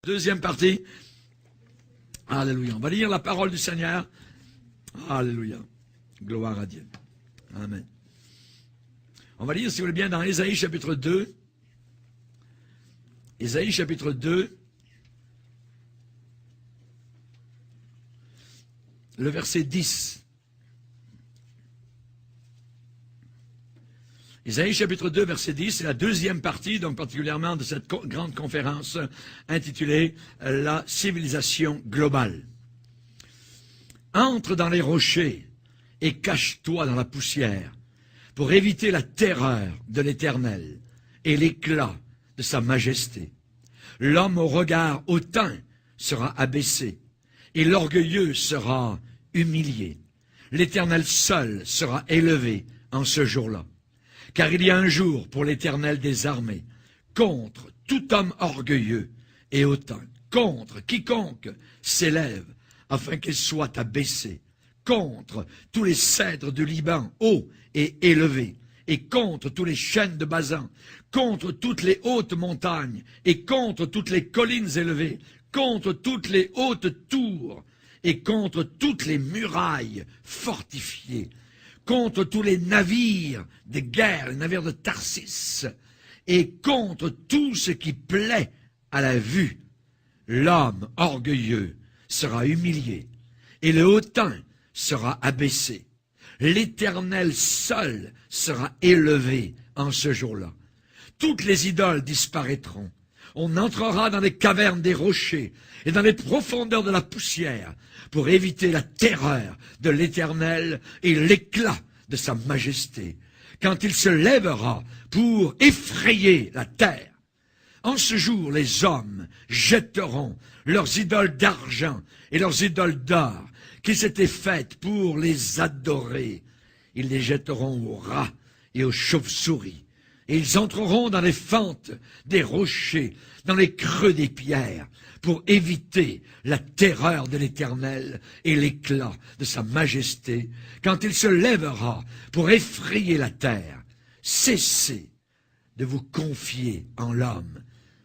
Deuxième partie. Alléluia. On va lire la parole du Seigneur. Alléluia. Gloire à Dieu. Amen. On va lire, si vous voulez bien, dans Ésaïe chapitre 2. Ésaïe chapitre 2. Le verset 10. Ésaïe chapitre 2, verset 10, c'est la deuxième partie, donc particulièrement de cette grande conférence intitulée « La civilisation globale ». Entre dans les rochers et cache-toi dans la poussière pour éviter la terreur de l'Éternel et l'éclat de sa majesté. L'homme au regard hautain sera abaissé et l'orgueilleux sera humilié. L'Éternel seul sera élevé en ce jour-là. Car il y a un jour pour l'Éternel des armées, contre tout homme orgueilleux et hautain, contre quiconque s'élève, afin qu'il soit abaissé, contre tous les cèdres du Liban, hauts et élevés, et contre tous les chênes de Basan, contre toutes les hautes montagnes, et contre toutes les collines élevées, contre toutes les hautes tours, et contre toutes les murailles fortifiées, contre tous les navires de guerre, les navires de Tarsis, et contre tout ce qui plaît à la vue. L'homme orgueilleux sera humilié, et le hautain sera abaissé. L'Éternel seul sera élevé en ce jour-là. Toutes les idoles disparaîtront. On entrera dans les cavernes des rochers et dans les profondeurs de la poussière pour éviter la terreur de l'Éternel et l'éclat de sa majesté, quand il se lèvera pour effrayer la terre. En ce jour, les hommes jetteront leurs idoles d'argent et leurs idoles d'or qui s'étaient faites pour les adorer. Ils les jetteront aux rats et aux chauves-souris. Et ils entreront dans les fentes des rochers, dans les creux des pierres, pour éviter la terreur de l'Éternel et l'éclat de sa majesté, quand il se lèvera pour effrayer la terre. Cessez de vous confier en l'homme,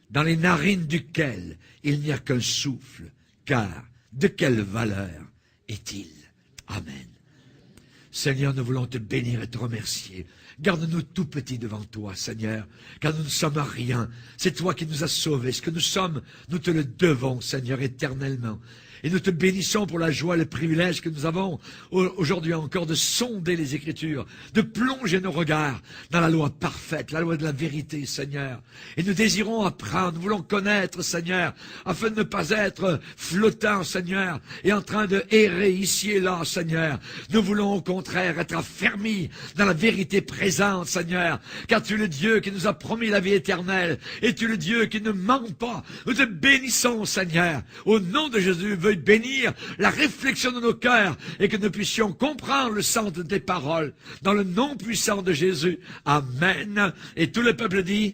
dans les narines duquel il n'y a qu'un souffle, car de quelle valeur est-il? Amen. Seigneur, nous voulons te bénir et te remercier. Garde-nous tout petits devant toi, Seigneur, car nous ne sommes rien. C'est toi qui nous as sauvés. Ce que nous sommes, nous te le devons, Seigneur, éternellement. Et nous te bénissons pour la joie et le privilège que nous avons aujourd'hui encore de sonder les Écritures, de plonger nos regards dans la loi parfaite, la loi de la vérité, Seigneur. Et nous désirons apprendre, nous voulons connaître, Seigneur, afin de ne pas être flottants, Seigneur, et en train de errer ici et là, Seigneur. Nous voulons au contraire être affermis dans la vérité présente, Seigneur, car tu es le Dieu qui nous a promis la vie éternelle, et tu es le Dieu qui ne ment pas. Nous te bénissons, Seigneur, au nom de Jésus. Veuille bénir la réflexion de nos cœurs et que nous puissions comprendre le sens de tes paroles dans le nom puissant de Jésus. Amen. Et tout le peuple dit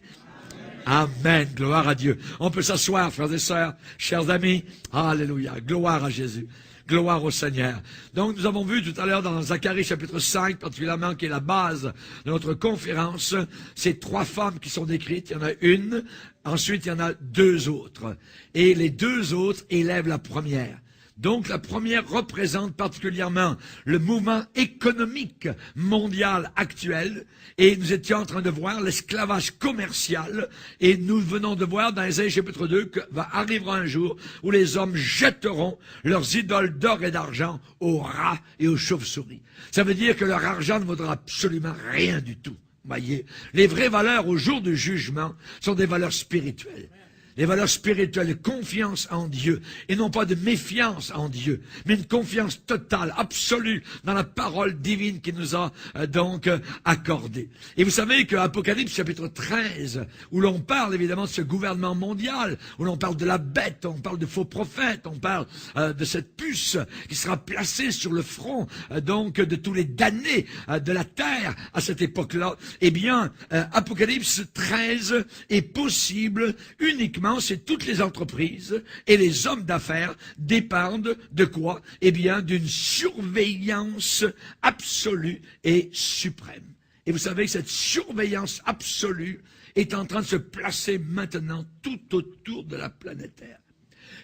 Amen. Gloire à Dieu. On peut s'asseoir, frères et sœurs, chers amis. Alléluia. Gloire à Jésus. Gloire au Seigneur. Donc, nous avons vu tout à l'heure dans Zacharie chapitre 5, particulièrement, qui est la base de notre conférence, ces trois femmes qui sont décrites. Il y en a une, ensuite il y en a deux autres. Et les deux autres élèvent la première. Donc la première représente particulièrement le mouvement économique mondial actuel, et nous étions en train de voir l'esclavage commercial, et nous venons de voir dans Ésaïe chapitre 2 que arrivera un jour où les hommes jetteront leurs idoles d'or et d'argent aux rats et aux chauves-souris. Ça veut dire que leur argent ne vaudra absolument rien du tout. Voyez, les vraies valeurs au jour du jugement sont des valeurs spirituelles. Les valeurs spirituelles, de confiance en Dieu, et non pas de méfiance en Dieu, mais une confiance totale, absolue, dans la parole divine qu'il nous a donc accordée. Et vous savez qu'Apocalypse chapitre 13, où l'on parle évidemment de ce gouvernement mondial, où l'on parle de la bête, on parle de faux prophètes, on parle de cette puce qui sera placée sur le front donc de tous les damnés de la terre à cette époque-là, eh bien, Apocalypse 13 est possible uniquement Actuellement, c'est toutes les entreprises et les hommes d'affaires dépendent de quoi? Eh bien, d'une surveillance absolue et suprême. Et vous savez que cette surveillance absolue est en train de se placer maintenant tout autour de la planète Terre.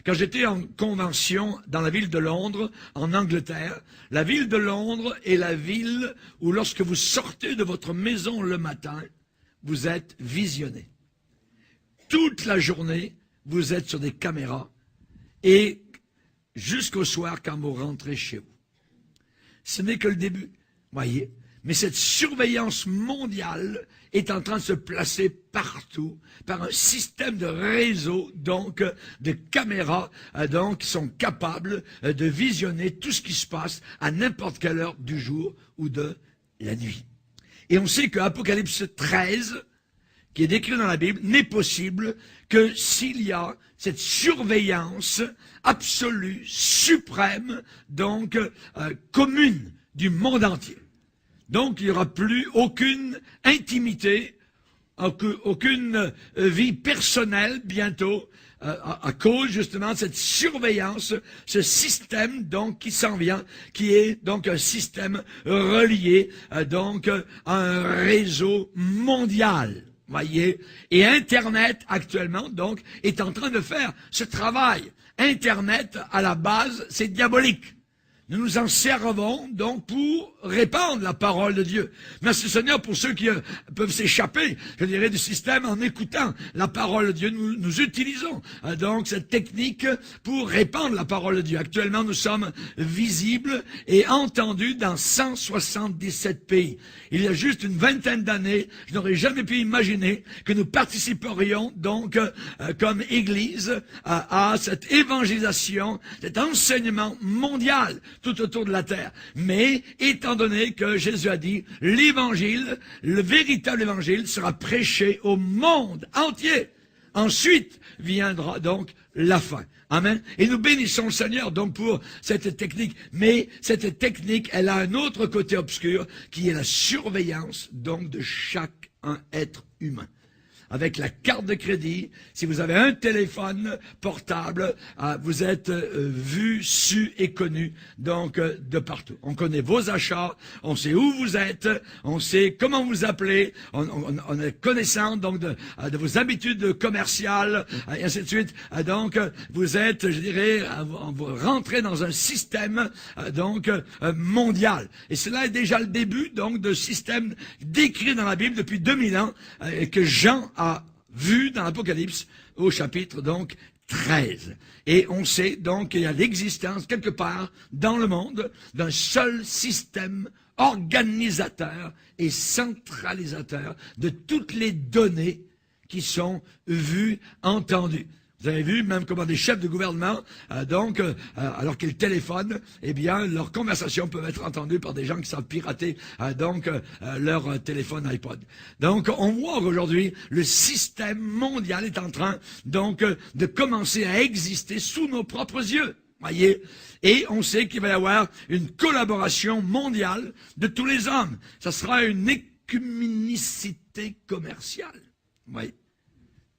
Quand j'étais en convention dans la ville de Londres, en Angleterre, la ville de Londres est la ville où lorsque vous sortez de votre maison le matin, vous êtes visionné. Toute la journée, vous êtes sur des caméras et jusqu'au soir quand vous rentrez chez vous. Ce n'est que le début, voyez. Mais cette surveillance mondiale est en train de se placer partout par un système de réseau, donc de caméras, donc qui sont capables de visionner tout ce qui se passe à n'importe quelle heure du jour ou de la nuit. Et on sait que Apocalypse 13, qui est décrit dans la Bible, n'est possible que s'il y a cette surveillance absolue, suprême, donc commune du monde entier. Donc, il n'y aura plus aucune intimité, aucune vie personnelle bientôt, à cause justement de cette surveillance, ce système donc qui s'en vient, qui est donc un système relié donc à un réseau mondial. Voyez, et Internet actuellement donc est en train de faire ce travail. Internet à la base, c'est diabolique. Nous nous en servons donc pour répandre la parole de Dieu. Merci Seigneur pour ceux qui peuvent s'échapper, je dirais, du système en écoutant la parole de Dieu. Nous utilisons donc cette technique pour répandre la parole de Dieu. Actuellement, nous sommes visibles et entendus dans 177 pays. Il y a juste une vingtaine d'années, je n'aurais jamais pu imaginer que nous participerions donc comme Église à cette évangélisation, cet enseignement mondial tout autour de la terre. Mais, étant donné que Jésus a dit, l'évangile, le véritable évangile sera prêché au monde entier. Ensuite viendra donc la fin. Amen. Et nous bénissons le Seigneur donc pour cette technique. Mais cette technique, elle a un autre côté obscur qui est la surveillance donc de chaque être humain. Avec la carte de crédit, si vous avez un téléphone portable, vous êtes vu, su et connu, donc de partout. On connaît vos achats, on sait où vous êtes, on sait comment vous appelez, on est connaissant donc de vos habitudes commerciales, et ainsi de suite. Donc, vous êtes, je dirais, vous rentrez dans un système donc mondial. Et cela est déjà le début donc de système décrit dans la Bible depuis 2000 ans, que Jean a vu dans l'Apocalypse au chapitre donc 13. Et on sait donc qu'il y a l'existence quelque part dans le monde d'un seul système organisateur et centralisateur de toutes les données qui sont vues, entendues. Vous avez vu même comment des chefs de gouvernement, alors qu'ils téléphonent, eh bien, leurs conversations peuvent être entendues par des gens qui savent pirater leur téléphone iPod. Donc, on voit qu'aujourd'hui, le système mondial est en train, donc, de commencer à exister sous nos propres yeux. Voyez, et on sait qu'il va y avoir une collaboration mondiale de tous les hommes. Ça sera une écuménicité commerciale. Voyez.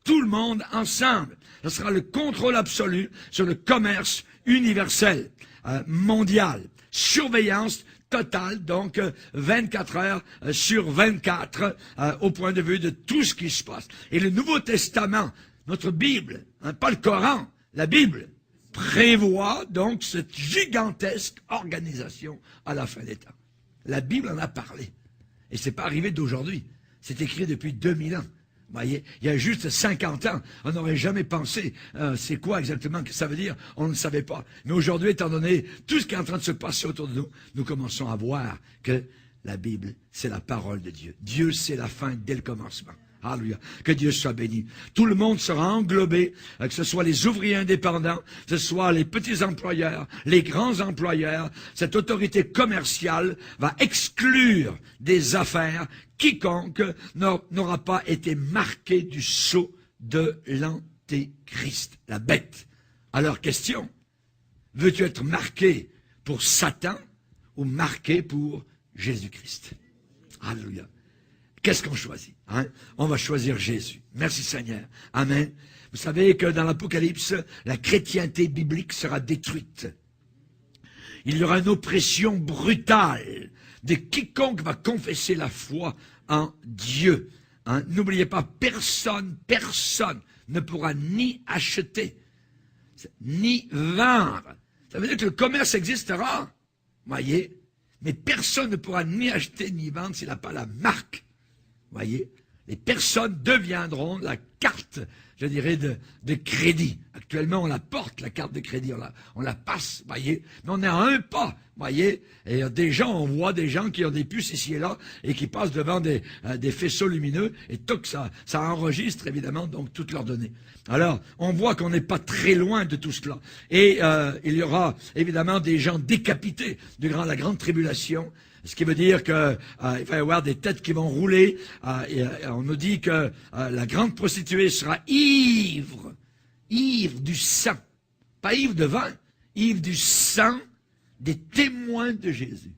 Tout le monde ensemble. Ce sera le contrôle absolu sur le commerce universel, mondial. Surveillance totale, donc 24 heures sur 24, au point de vue de tout ce qui se passe. Et le Nouveau Testament, notre Bible, pas le Coran, la Bible, prévoit donc cette gigantesque organisation à la fin des temps. La Bible en a parlé. Et c'est pas arrivé d'aujourd'hui. C'est écrit depuis 2000 ans. Vous voyez, il y a juste 50 ans, on n'aurait jamais pensé c'est quoi exactement que ça veut dire, on ne savait pas. Mais aujourd'hui, étant donné tout ce qui est en train de se passer autour de nous, nous commençons à voir que la Bible, c'est la parole de Dieu. Dieu, c'est la fin dès le commencement. Alléluia. Que Dieu soit béni. Tout le monde sera englobé, que ce soit les ouvriers indépendants, que ce soit les petits employeurs, les grands employeurs. Cette autorité commerciale va exclure des affaires quiconque n'aura pas été marqué du sceau de l'Antéchrist, la bête. Alors, question, veux-tu être marqué pour Satan ou marqué pour Jésus-Christ? Alléluia. Qu'est-ce qu'on choisit? On va choisir Jésus. Merci Seigneur. Amen. Vous savez que dans l'Apocalypse, la chrétienté biblique sera détruite. Il y aura une oppression brutale de quiconque va confesser la foi en Dieu. Hein? N'oubliez pas, personne ne pourra ni acheter, ni vendre. Ça veut dire que le commerce existera, voyez, mais personne ne pourra ni acheter ni vendre s'il n'a pas la marque, voyez. Les personnes deviendront la carte, je dirais, de crédit. Actuellement, on la porte, la carte de crédit, on la passe, voyez. Mais on est à un pas, voyez. Et on voit des gens qui ont des puces ici et là et qui passent devant des faisceaux lumineux et tout ça enregistre évidemment donc toutes leurs données. Alors, on voit qu'on n'est pas très loin de tout cela. Et il y aura évidemment des gens décapités durant la grande tribulation. Ce qui veut dire qu'il va y avoir des têtes qui vont rouler. On nous dit que la grande prostituée sera ivre du sang. Pas ivre de vin, ivre du sang des témoins de Jésus.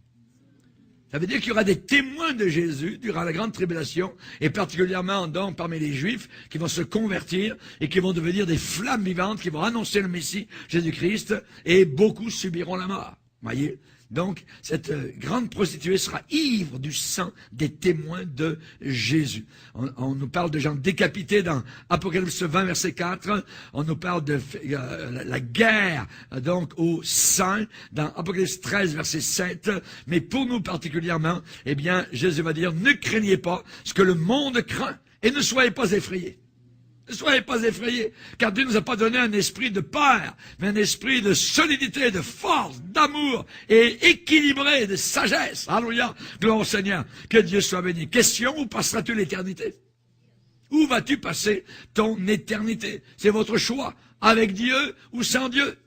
Ça veut dire qu'il y aura des témoins de Jésus durant la grande tribulation, et particulièrement donc parmi les Juifs qui vont se convertir et qui vont devenir des flammes vivantes, qui vont annoncer le Messie, Jésus-Christ, et beaucoup subiront la mort. Voyez? Donc, cette grande prostituée sera ivre du sang des témoins de Jésus. On nous parle de gens décapités dans Apocalypse 20, verset 4. On nous parle de la guerre donc au sang dans Apocalypse 13, verset 7. Mais pour nous particulièrement, eh bien, Jésus va dire, ne craignez pas ce que le monde craint et ne soyez pas effrayés. Ne soyez pas effrayés, car Dieu ne nous a pas donné un esprit de peur, mais un esprit de solidité, de force, d'amour et équilibré, de sagesse. Alléluia, gloire au Seigneur, que Dieu soit béni. Question, où passeras-tu l'éternité? Où vas-tu passer ton éternité? C'est votre choix, avec Dieu ou sans Dieu.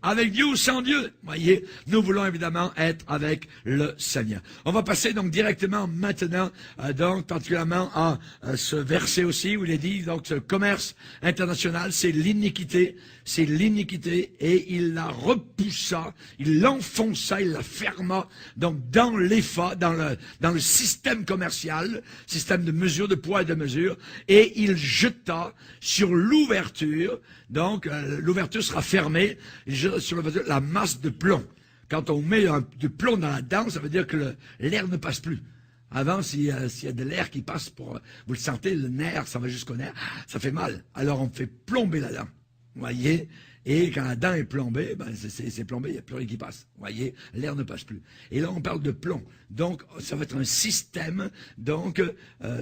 Avec Dieu ou sans Dieu, voyez, nous voulons évidemment être avec le Seigneur. On va passer donc directement maintenant, donc particulièrement à ce verset aussi où il est dit, donc ce commerce international, c'est l'iniquité, et il la repoussa, il l'enfonça, il la ferma, donc dans l'EFA, dans le système commercial, système de mesure, de poids et de mesure, et il jeta sur l'ouverture, donc l'ouverture sera fermée, sur la masse de plomb. Quand on met du plomb dans la dent, ça veut dire que l'air ne passe plus. Avant, s'il y a de l'air qui passe, vous le sentez, le nerf, ça va jusqu'au nerf, ça fait mal. Alors on fait plomber la dent, voyez. Et quand la dent est plombée, ben c'est plombé, il n'y a plus rien qui passe. Voyez, l'air ne passe plus. Et là, on parle de plomb. Donc, ça va être un système. Donc,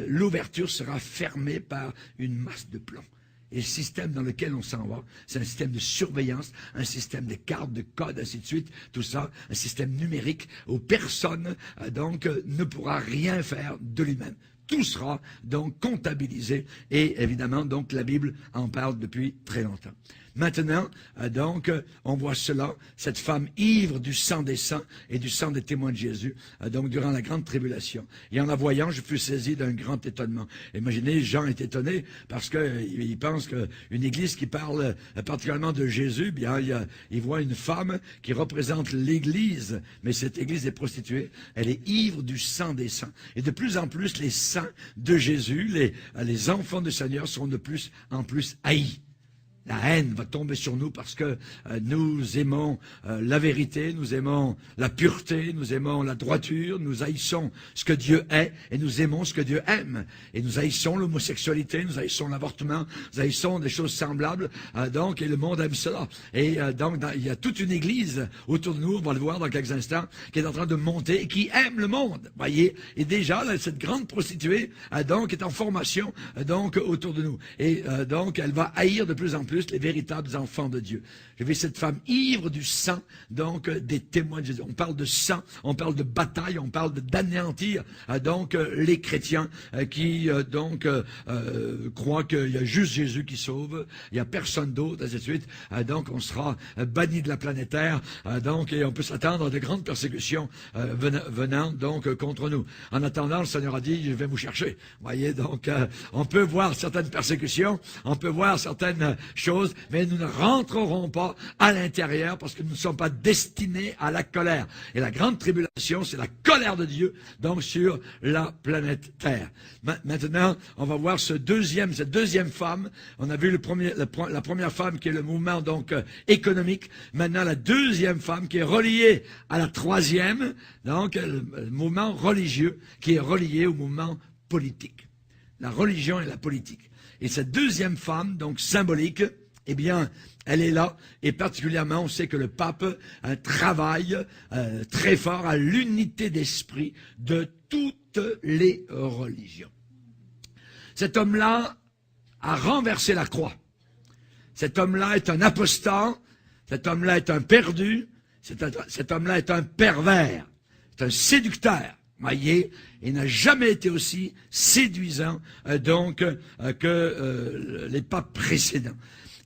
l'ouverture sera fermée par une masse de plomb. Et le système dans lequel on s'en va, c'est un système de surveillance, un système de cartes, de codes, ainsi de suite, tout ça, un système numérique où personne donc ne pourra rien faire de lui-même. Tout sera donc comptabilisé et évidemment donc la Bible en parle depuis très longtemps. Maintenant, donc, on voit cela, cette femme ivre du sang des saints et du sang des témoins de Jésus, donc durant la grande tribulation. Et en la voyant, je fus saisi d'un grand étonnement. Imaginez, Jean est étonné parce qu'il pense qu'une église qui parle particulièrement de Jésus, bien, il voit une femme qui représente l'église, mais cette église est prostituée, elle est ivre du sang des saints. Et de plus en plus, les saints de Jésus, les enfants du Seigneur sont de plus en plus haïs. La haine va tomber sur nous parce que nous aimons la vérité, nous aimons la pureté, nous aimons la droiture, nous haïssons ce que Dieu est et nous aimons ce que Dieu aime. Et nous haïssons l'homosexualité, nous haïssons l'avortement, nous haïssons des choses semblables, donc, et le monde aime cela. Et donc, il y a toute une église autour de nous, on va le voir dans quelques instants, qui est en train de monter et qui aime le monde, voyez. Et déjà, là, cette grande prostituée, donc, est en formation, donc, autour de nous. Et donc, elle va haïr de plus en plus les véritables enfants de Dieu. J'ai vu cette femme ivre du sang, donc des témoins de Jésus. On parle de sang, on parle de bataille, on parle d'anéantir donc les chrétiens qui donc croient qu'il y a juste Jésus qui sauve, il n'y a personne d'autre, ainsi de suite. Donc on sera banni de la planète Terre, donc et on peut s'attendre à de grandes persécutions venant donc contre nous. En attendant, le Seigneur a dit, je vais vous chercher. Vous voyez, donc on peut voir certaines persécutions, on peut voir certaines choses, mais nous ne rentrerons pas à l'intérieur parce que nous ne sommes pas destinés à la colère. Et la grande tribulation, c'est la colère de Dieu, donc sur la planète Terre. Maintenant, on va voir cette deuxième femme. On a vu la première femme qui est le mouvement donc économique. Maintenant, la deuxième femme qui est reliée à la troisième, donc le mouvement religieux qui est relié au mouvement politique. La religion et la politique. Et cette deuxième femme, donc symbolique, eh bien, elle est là, et particulièrement, on sait que le pape travaille très fort à l'unité d'esprit de toutes les religions. Cet homme-là a renversé la croix. Cet homme-là est un apostat, cet homme-là est un perdu, cet homme-là est un pervers, c'est un séducteur. Voyez, il n'a jamais été aussi séduisant que les papes précédents.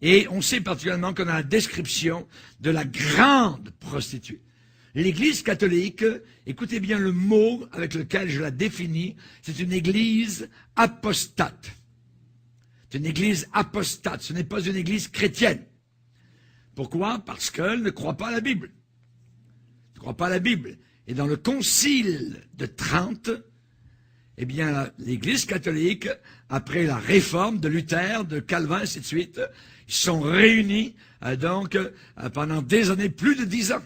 Et on sait particulièrement qu'on a la description de la grande prostituée. L'Église catholique, écoutez bien le mot avec lequel je la définis, c'est une Église apostate. C'est une Église apostate, ce n'est pas une Église chrétienne. Pourquoi? Parce qu'elle ne croit pas à la Bible. Elle ne croit pas à la Bible. Et dans le concile de Trente, eh bien, l'Église catholique, après la réforme de Luther, de Calvin, ainsi de suite, ils sont réunis pendant des années, plus de 10 ans,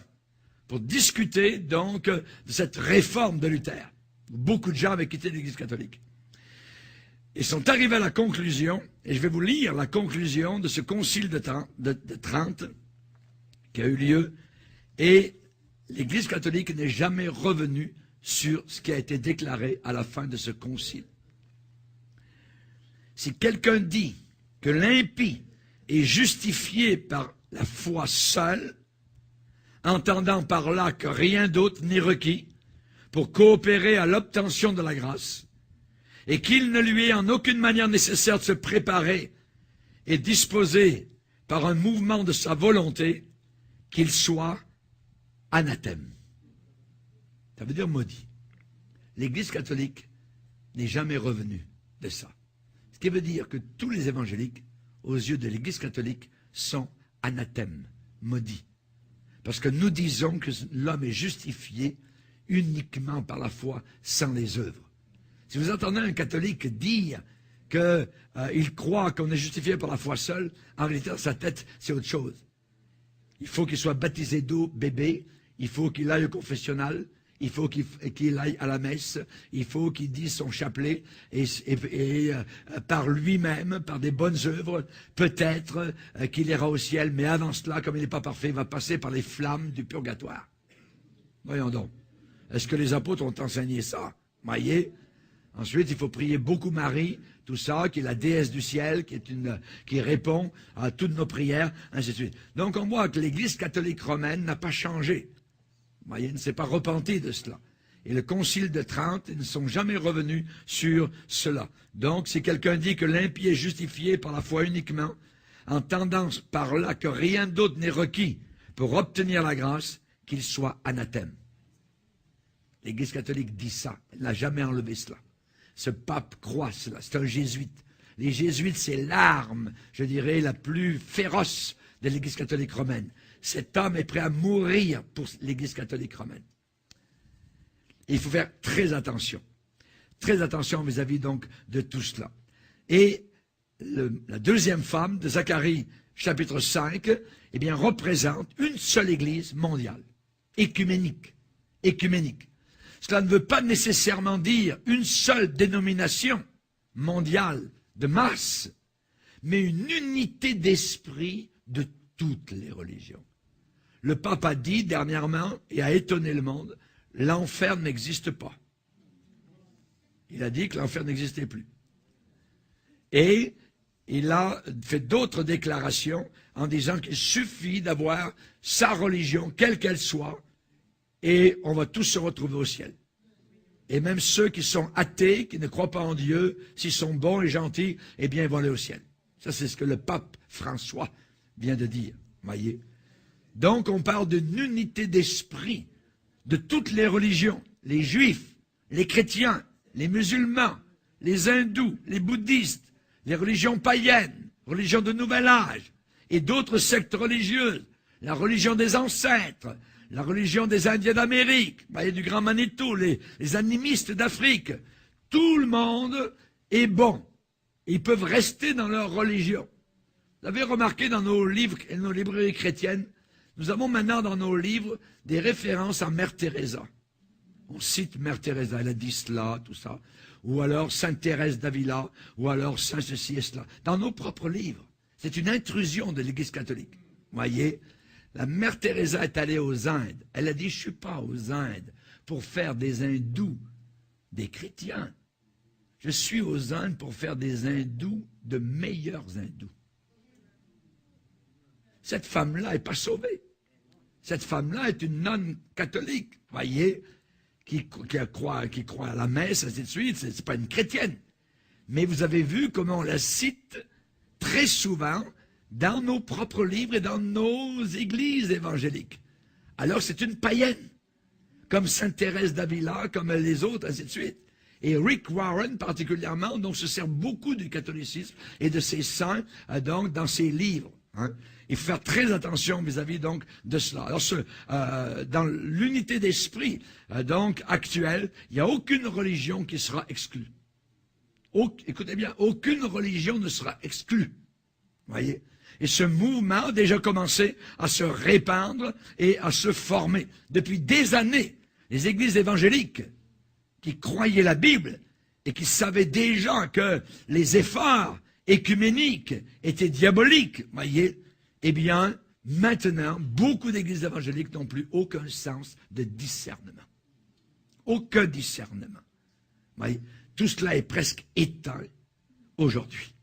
pour discuter donc de cette réforme de Luther. Beaucoup de gens avaient quitté l'Église catholique. Ils sont arrivés à la conclusion, et je vais vous lire la conclusion de ce concile de Trente qui a eu lieu, et l'Église catholique n'est jamais revenue sur ce qui a été déclaré à la fin de ce concile. Si quelqu'un dit que l'impie est justifié par la foi seule, entendant par là que rien d'autre n'est requis pour coopérer à l'obtention de la grâce, et qu'il ne lui est en aucune manière nécessaire de se préparer et disposer par un mouvement de sa volonté, qu'il soit anathème. Ça veut dire maudit. L'Église catholique n'est jamais revenue de ça. Ce qui veut dire que tous les évangéliques, aux yeux de l'Église catholique, sont anathèmes, maudits. Parce que nous disons que l'homme est justifié uniquement par la foi, sans les œuvres. Si vous entendez un catholique dire qu'il croit qu'on est justifié par la foi seule, en réalité, dans sa tête, c'est autre chose. Il faut qu'il soit baptisé d'eau, bébé, il faut qu'il aille au confessionnal, il faut qu'il aille à la messe, il faut qu'il dise son chapelet, et par lui-même, par des bonnes œuvres, peut-être qu'il ira au ciel, mais avant cela, comme il n'est pas parfait, il va passer par les flammes du purgatoire. Voyons donc. Est-ce que les apôtres ont enseigné ça? Voyez? Ensuite, il faut prier beaucoup Marie, tout ça, qui est la déesse du ciel, qui répond à toutes nos prières, ainsi de suite. Donc on voit que l'Église catholique romaine n'a pas changé. Vous voyez, ne s'est pas repenti de cela. Et le concile de Trente, ils ne sont jamais revenus sur cela. Donc, si quelqu'un dit que l'impie est justifié par la foi uniquement, entendant par là que rien d'autre n'est requis pour obtenir la grâce, qu'il soit anathème. L'Église catholique dit ça. Elle n'a jamais enlevé cela. Ce pape croit cela. C'est un jésuite. Les jésuites, c'est l'arme, je dirais, la plus féroce de l'Église catholique romaine. Cet homme est prêt à mourir pour l'Église catholique romaine. Et il faut faire très attention vis-à-vis donc de tout cela. Et la deuxième femme de Zacharie, chapitre 5, eh bien, représente une seule Église mondiale, écuménique. Cela ne veut pas nécessairement dire une seule dénomination mondiale de masse, mais une unité d'esprit de toutes les religions. Le pape a dit dernièrement, et a étonné le monde, l'enfer n'existe pas. Il a dit que l'enfer n'existait plus. Et il a fait d'autres déclarations en disant qu'il suffit d'avoir sa religion, quelle qu'elle soit, et on va tous se retrouver au ciel. Et même ceux qui sont athées, qui ne croient pas en Dieu, s'ils sont bons et gentils, eh bien, ils vont aller au ciel. Ça, c'est ce que le pape François vient de dire. Voyez? Donc, on parle d'une unité d'esprit de toutes les religions, les juifs, les chrétiens, les musulmans, les hindous, les bouddhistes, les religions païennes, religions de nouvel âge, et d'autres sectes religieuses, la religion des ancêtres, la religion des Indiens d'Amérique, du Grand Manitou, les animistes d'Afrique, tout le monde est bon. Ils peuvent rester dans leur religion. Vous avez remarqué dans nos livres et nos librairies chrétiennes, nous avons maintenant dans nos livres des références à Mère Teresa. On cite Mère Teresa, elle a dit cela, tout ça. Ou alors Sainte Thérèse d'Avila, ou alors Saint ceci et cela. Dans nos propres livres. C'est une intrusion de l'Église catholique. Voyez, la Mère Teresa est allée aux Indes. Elle a dit, je ne suis pas aux Indes pour faire des hindous des chrétiens. Je suis aux Indes pour faire des hindous de meilleurs hindous. Cette femme-là n'est pas sauvée. Cette femme-là est une nonne catholique, voyez, qui croit à la messe, ainsi de suite. Ce n'est pas une chrétienne. Mais vous avez vu comment on la cite très souvent dans nos propres livres et dans nos églises évangéliques. Alors c'est une païenne, comme Sainte Thérèse d'Avila, comme les autres, ainsi de suite. Et Rick Warren particulièrement, donc se sert beaucoup du catholicisme et de ses saints donc dans ses livres. Il faut faire très attention vis-à-vis donc de cela. Alors dans l'unité d'esprit donc actuelle, il n'y a aucune religion qui sera exclue. Écoutez bien, aucune religion ne sera exclue. Voyez. Et ce mouvement a déjà commencé à se répandre et à se former. Depuis des années, les églises évangéliques qui croyaient la Bible et qui savaient déjà que les efforts écuméniques étaient diaboliques, voyez, eh bien, maintenant, beaucoup d'églises évangéliques n'ont plus aucun sens de discernement. Aucun discernement. Voyez, tout cela est presque éteint aujourd'hui.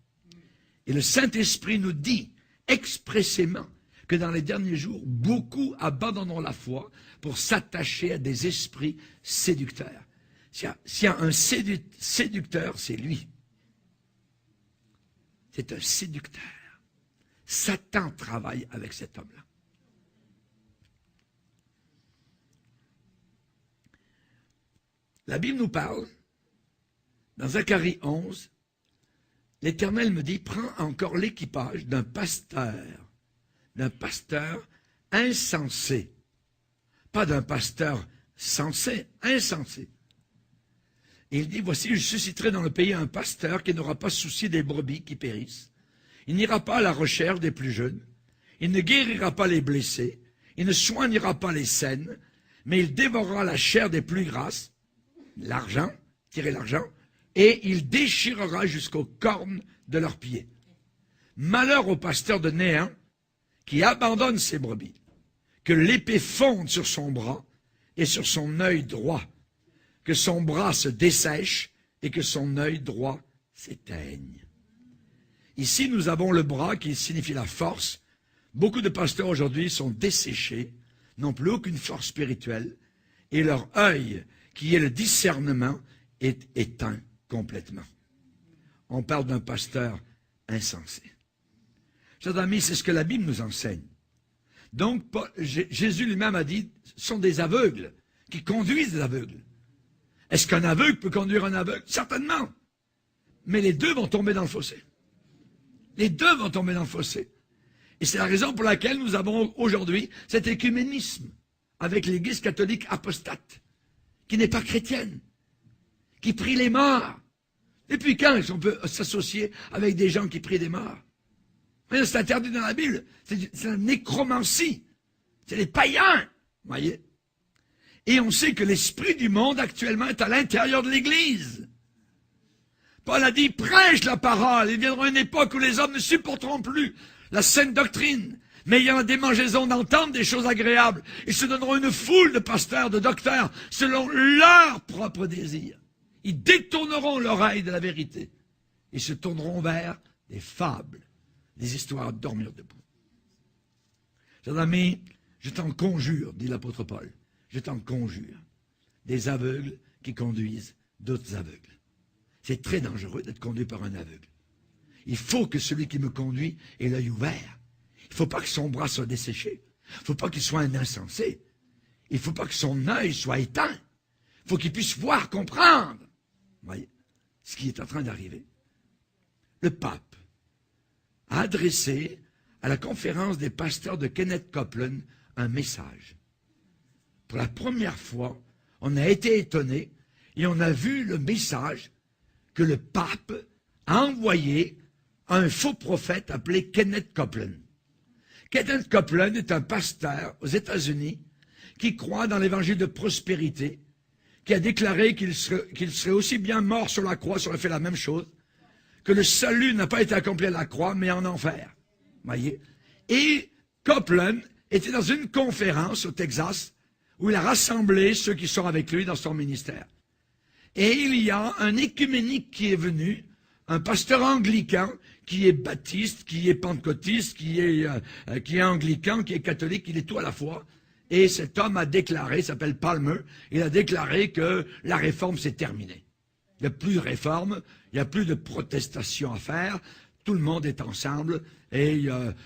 Et le Saint-Esprit nous dit expressément que dans les derniers jours, beaucoup abandonneront la foi pour s'attacher à des esprits séducteurs. S'il y a un séducteur, c'est lui. C'est un séducteur. Satan travaille avec cet homme-là. La Bible nous parle, dans Zacharie 11, l'Éternel me dit, prends encore l'équipage d'un pasteur insensé. Pas d'un pasteur sensé, insensé. Et il dit, voici, je susciterai dans le pays un pasteur qui n'aura pas souci des brebis qui périssent. Il n'ira pas à la recherche des plus jeunes. Il ne guérira pas les blessés. Il ne soignera pas les saines. Mais il dévorera la chair des plus grasses, l'argent, tirer l'argent, et il déchirera jusqu'aux cornes de leurs pieds. Malheur au pasteur de Néant qui abandonne ses brebis, que l'épée fonde sur son bras et sur son œil droit, que son bras se dessèche et que son œil droit s'éteigne. Ici, nous avons le bras qui signifie la force. Beaucoup de pasteurs aujourd'hui sont desséchés, n'ont plus aucune force spirituelle, et leur œil, qui est le discernement, est éteint complètement. On parle d'un pasteur insensé. Chers amis, c'est ce que la Bible nous enseigne. Donc, Jésus lui-même a dit, ce sont des aveugles qui conduisent des aveugles. Est-ce qu'un aveugle peut conduire un aveugle? Certainement. Mais les deux vont tomber dans le fossé. Les deux vont tomber dans le fossé. Et c'est la raison pour laquelle nous avons aujourd'hui cet écuménisme avec l'Église catholique apostate, qui n'est pas chrétienne, qui prie les morts. Depuis quand est-ce qu'on peut s'associer avec des gens qui prient des morts? C'est interdit dans la Bible. C'est la nécromancie. C'est les païens. Voyez? Et on sait que l'esprit du monde actuellement est à l'intérieur de l'Église. Paul a dit, prêche la parole. Il viendra une époque où les hommes ne supporteront plus la saine doctrine, mais ayant la démangeaison d'entendre des choses agréables. Ils se donneront une foule de pasteurs, de docteurs, selon leur propre désir. Ils détourneront l'oreille de la vérité. Ils se tourneront vers des fables, des histoires à dormir debout. Chers amis, je t'en conjure, dit l'apôtre Paul, je t'en conjure, des aveugles qui conduisent d'autres aveugles. C'est très dangereux d'être conduit par un aveugle. Il faut que celui qui me conduit ait l'œil ouvert. Il ne faut pas que son bras soit desséché. Il ne faut pas qu'il soit un insensé. Il ne faut pas que son œil soit éteint. Il faut qu'il puisse voir, comprendre. Vous voyez ce qui est en train d'arriver. Le pape a adressé à la conférence des pasteurs de Kenneth Copeland un message. Pour la première fois, on a été étonné et on a vu le message que le pape a envoyé à un faux prophète appelé Kenneth Copeland. Kenneth Copeland est un pasteur aux États-Unis qui croit dans l'évangile de prospérité, qui a déclaré qu'il serait aussi bien mort sur la croix si on avait fait la même chose, que le salut n'a pas été accompli à la croix, mais en enfer. Voyez? Et Copeland était dans une conférence au Texas où il a rassemblé ceux qui sont avec lui dans son ministère. Et il y a un écuménique qui est venu, un pasteur anglican, qui est baptiste, qui est pentecôtiste, qui est anglican, qui est catholique, il est tout à la fois. Et cet homme a déclaré, il s'appelle Palmer, il a déclaré que la réforme s'est terminée. Il n'y a plus de réforme, il n'y a plus de protestation à faire, tout le monde est ensemble et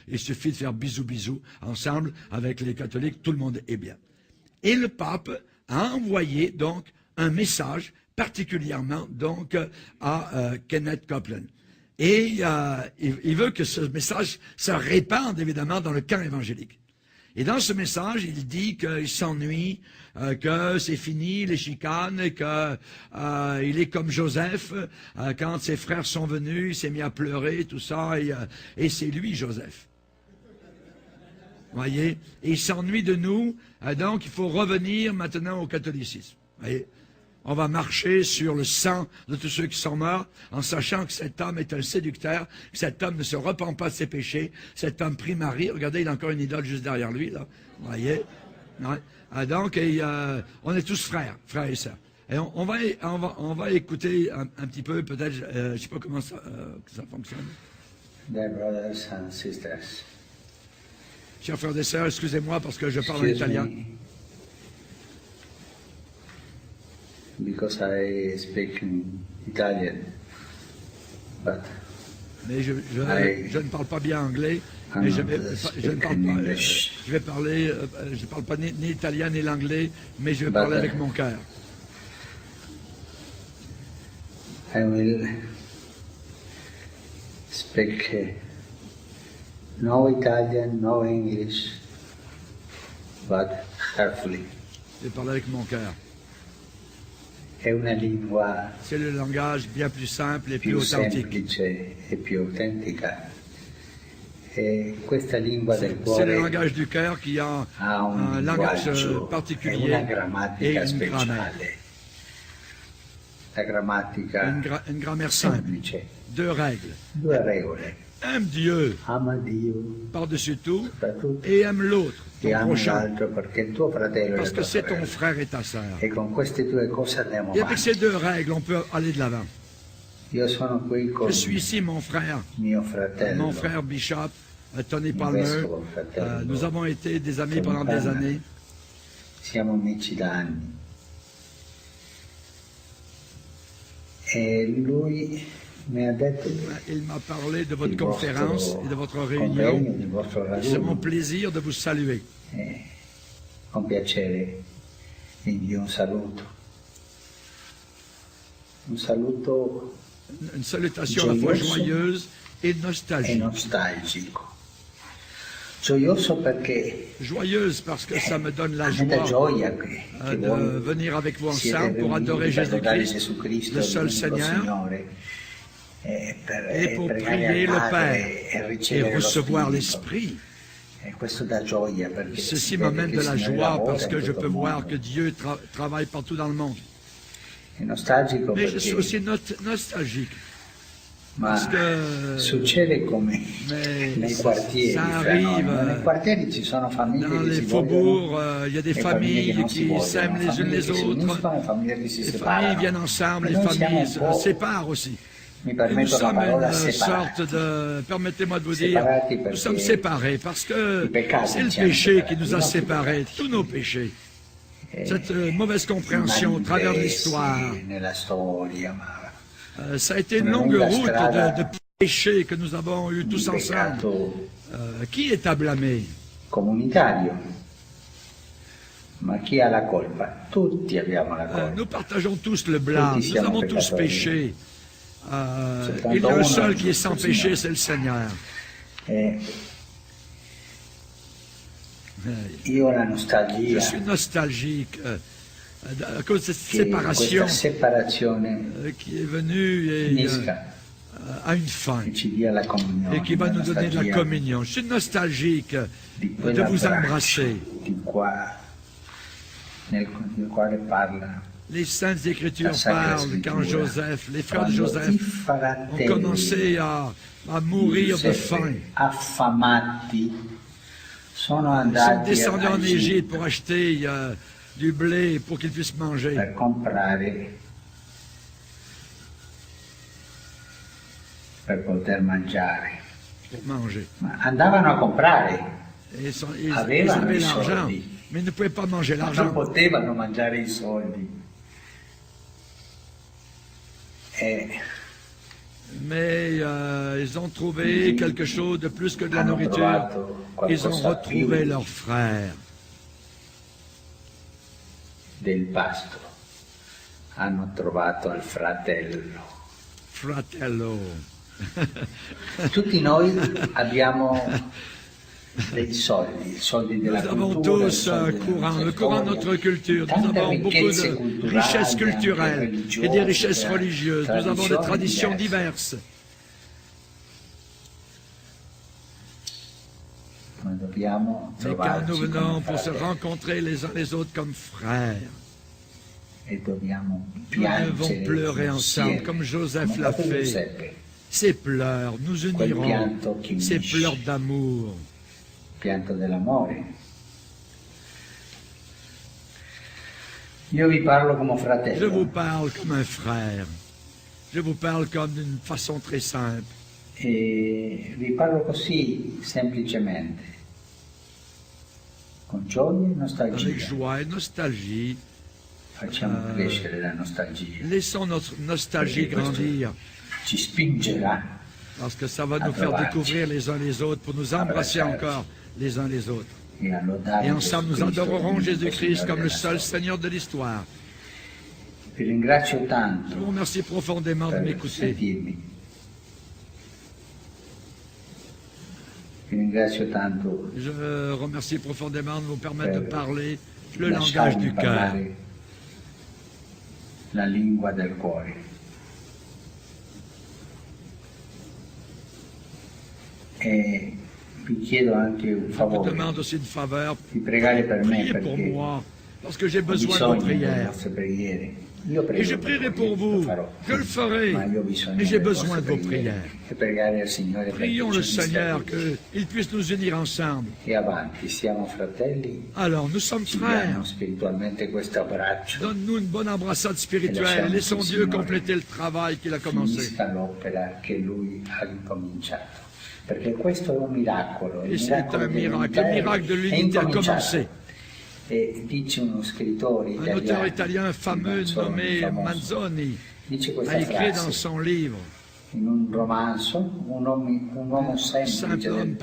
il suffit de faire bisous ensemble avec les catholiques, tout le monde est bien. Et le pape a envoyé donc un message particulièrement donc à Kenneth Copeland. Et il veut que ce message se répande évidemment dans le camp évangélique. Et dans ce message, il dit qu'il s'ennuie, que c'est fini les chicanes, qu'il est comme Joseph, quand ses frères sont venus, il s'est mis à pleurer, tout ça, et c'est lui Joseph. Voyez, et il s'ennuie de nous, donc il faut revenir maintenant au catholicisme. Voyez. On va marcher sur le sang de tous ceux qui sont morts, en sachant que cet homme est un séducteur, que cet homme ne se repent pas de ses péchés, cet homme prie Marie. Regardez, il a encore une idole juste derrière lui, là. Vous voyez? Ouais. Donc, on est tous frères et sœurs. Et on va écouter un petit peu, peut-être, je ne sais pas comment ça fonctionne. Dear brothers and sisters, Chers frères et sœurs, excusez-moi parce que je parle en italien. Because I speak in Italian, but Mais je ne parle pas bien anglais, mais je parle pas ni italien ni l'anglais, mais je vais parler avec mon cœur. I will speak no Italian, no English, but carefully. Je vais parler avec mon cœur. È una lingua C'est le langage bien plus simple et plus più authentique. semplice e più autentica. E questa lingua del C'est le cuore langage du cœur qui a ha un un langage linguaggio e particulier una et grammatica une grammaire. speciale. La grammatica Une grammaire simple. semplice, 2 règles. 2 regole. Aime Dieu Ama Dio par-dessus tout soprattutto et aime l'autre, e ton ama prochain, l'altro perché il tuo fratello è parce la que tua c'est ton sorella. frère et ta sœur. E con queste 2 cose andiamo Et avec avanti. ces 2 règles, on peut aller de l'avant. Io sono qui con Je suis ici, mon frère mio fratello, Bishop, Tony il Palmer. vescovo fratello. Nous avons été des amis pendant des années. Siamo amici da anni. E lui mi ha detto Il m'a parlé de votre di conférence vostro et de votre convegno, réunion. di vostro C'est mon raduno. plaisir de vous saluer. Con piacere vi invio un saluto. Un saluto Une salutation à la fois joyeuse et e nostalgique. nostalgico. Gioioso perché Joyeuse parce que ça me donne la è da joie gioia che de voi venir avec vous siete ensemble pour venuti adorer per lodare Jésus-Christ, Gesù Cristo, le seul l'unico Seigneur, Signore, et pour pregare prier al le Padre Père e et ricevere lo recevoir Spirito. l'Esprit. E questo dà gioia perché Ceci si vede m'amène che de il la Signore joie lavora parce in que je tutto peux il voir mondo. que Dieu travaille partout dans le monde. È nostalgico Mais je suis perché aussi nostalgique ma parce que succede come mais nei quartieri, ça fra arrive noi. Nei quartieri ci sono famiglie dans che les si faubourgs, vogliono, il y a des e famiglie che familles non si qui vogliono, s'aiment les unes famiglie les che si autres, uniscono e famiglie che si les familles separano. viennent ensemble, E les noi siamo familles un se po', séparent aussi. mi Et nous permetto la sommes parola, une separati. sorte de, permettez-moi de vous dire, Séparati nous perché sommes séparés parce que i peccati c'est le ci hanno péché qui separati, nous a i nostri séparés, peccati. tous nos péchés. E Cette mauvaise compréhension au travers de l'histoire, manifesti nella storia, ma ça a été une Una longue lunga route strada de péchés que nous avons eu tous il ensemble. peccato Qui est à blâmer? comunitario. Ma chi ha la colpa? Tutti abbiamo la colpa. Nous partageons tous le blâme, Tutti nous siamo avons tous peccatori. péché. Soltanto Il y a un uno seul è qui est giusto, sans il péché, Signore. c'est le Seigneur. E Io la Je nostalgia suis nostalgique à cause de cette che séparation questa separazione qui est venue et finisca a une fin e ci dia la comunione, et qui va la nous donner de la nostalgia communion. Je suis nostalgique di de quell'abbraccio vous embrasser. nel quale parla Les Saintes Écritures la Sacra parlent quand Scrittura, Joseph, les frères de quando i Joseph ont fratelli commencé à mourir de faim. Giuseppe, affamati, sono Ils sont andati descendus en a Égypte pour acheter du blé pour qu'ils puissent manger. per comprare, per poter mangiare. Pour manger. Ma andavano a comprare, Et ils avevano avaient i l'argent, soldi, mais ils ne pouvaient pas manger ma non l'argent. potevano mangiare i soldi. Mais ils ont trouvé quelque chose de plus que de la Hanno nourriture. trovato Ils ont qualcosa retrouvé più leur frère. del pasto. Hanno trovato il fratello. Fratello. Tutti noi abbiamo dei soldi, i soldi Nous della avons cultura, i tous soldi un della courant, nostra le courant de storia, notre culture. Nous tante avons beaucoup ricchezze de culturali, richesses anche culturelles et des religiose, richesses religieuses. Nous avons des traditions diverses. Ma dobbiamo Mais quand trovarci nous venons come pour se fratelli rencontrer les uns les autres comme frères, e dobbiamo nous piangere devons pleurer ensemble, insieme, comme Joseph come l'a proprio fait. Giuseppe, Ces pleurs nous quel uniront, pianto che ces unisce, pleurs d'amour. il pianto dell'amore. Io vi parlo come Je fratello. vous parle comme un frère. Je vous parle comme d'une façon très simple. E vi parlo così semplicemente, con gioia e Avec nostalgia. joie et nostalgie, Facciamo crescere la nostalgia, laissons notre nostalgie Perché questo grandir, ci spingerà parce que ça va nous faire découvrir les uns les autres, pour nous embrasser encore les uns les autres. e a lodare Et Gesù ensemble, nous Cristo adorerons come Jésus-Christ Signore comme le della seul storia. Seigneur de l'histoire. Vi ringrazio Je vous tanto remercie profondément de per m'écouter. sentirmi. Vi ringrazio tanto Je remercie profondément de nous permettre de per parler le langage lasciarmi du cœur. parlare la lingua del cuore. E vi chiedo anche un Je vous favore, demande aussi une faveur. di pregare per me Priez pour perché moi, parce que j'ai ho besoin de vos bisogno delle prières. vostre preghiere. Io prego Et je per prierai voi, pour vous. lo farò. Je le ferai. Ma io ho bisogno Mais j'ai delle besoin vostre de vos preghiere prières. e pregare al Signore perché Prions ci le Seigneur stabilisca. qu'il puisse nous unir ensemble. E avanti, siamo fratelli, Alors, nous sommes ci frères. diamo spiritualmente questo abbraccio, Donne-nous une bonne embrassade spirituelle. Laissons Dieu compléter le travail qu'il a commencé. finisca l'opera che Lui ha incominciato. Perché questo è un miracolo, Et c'est un miracle. Le miracle de è l'unité a incominciato. commencé. E dice uno scrittore Un auteur italien italiano, fameux nommé famoso, Manzoni dice a questa écrit dans frase son livre, in un romanzo, un uomo semplice simple del homme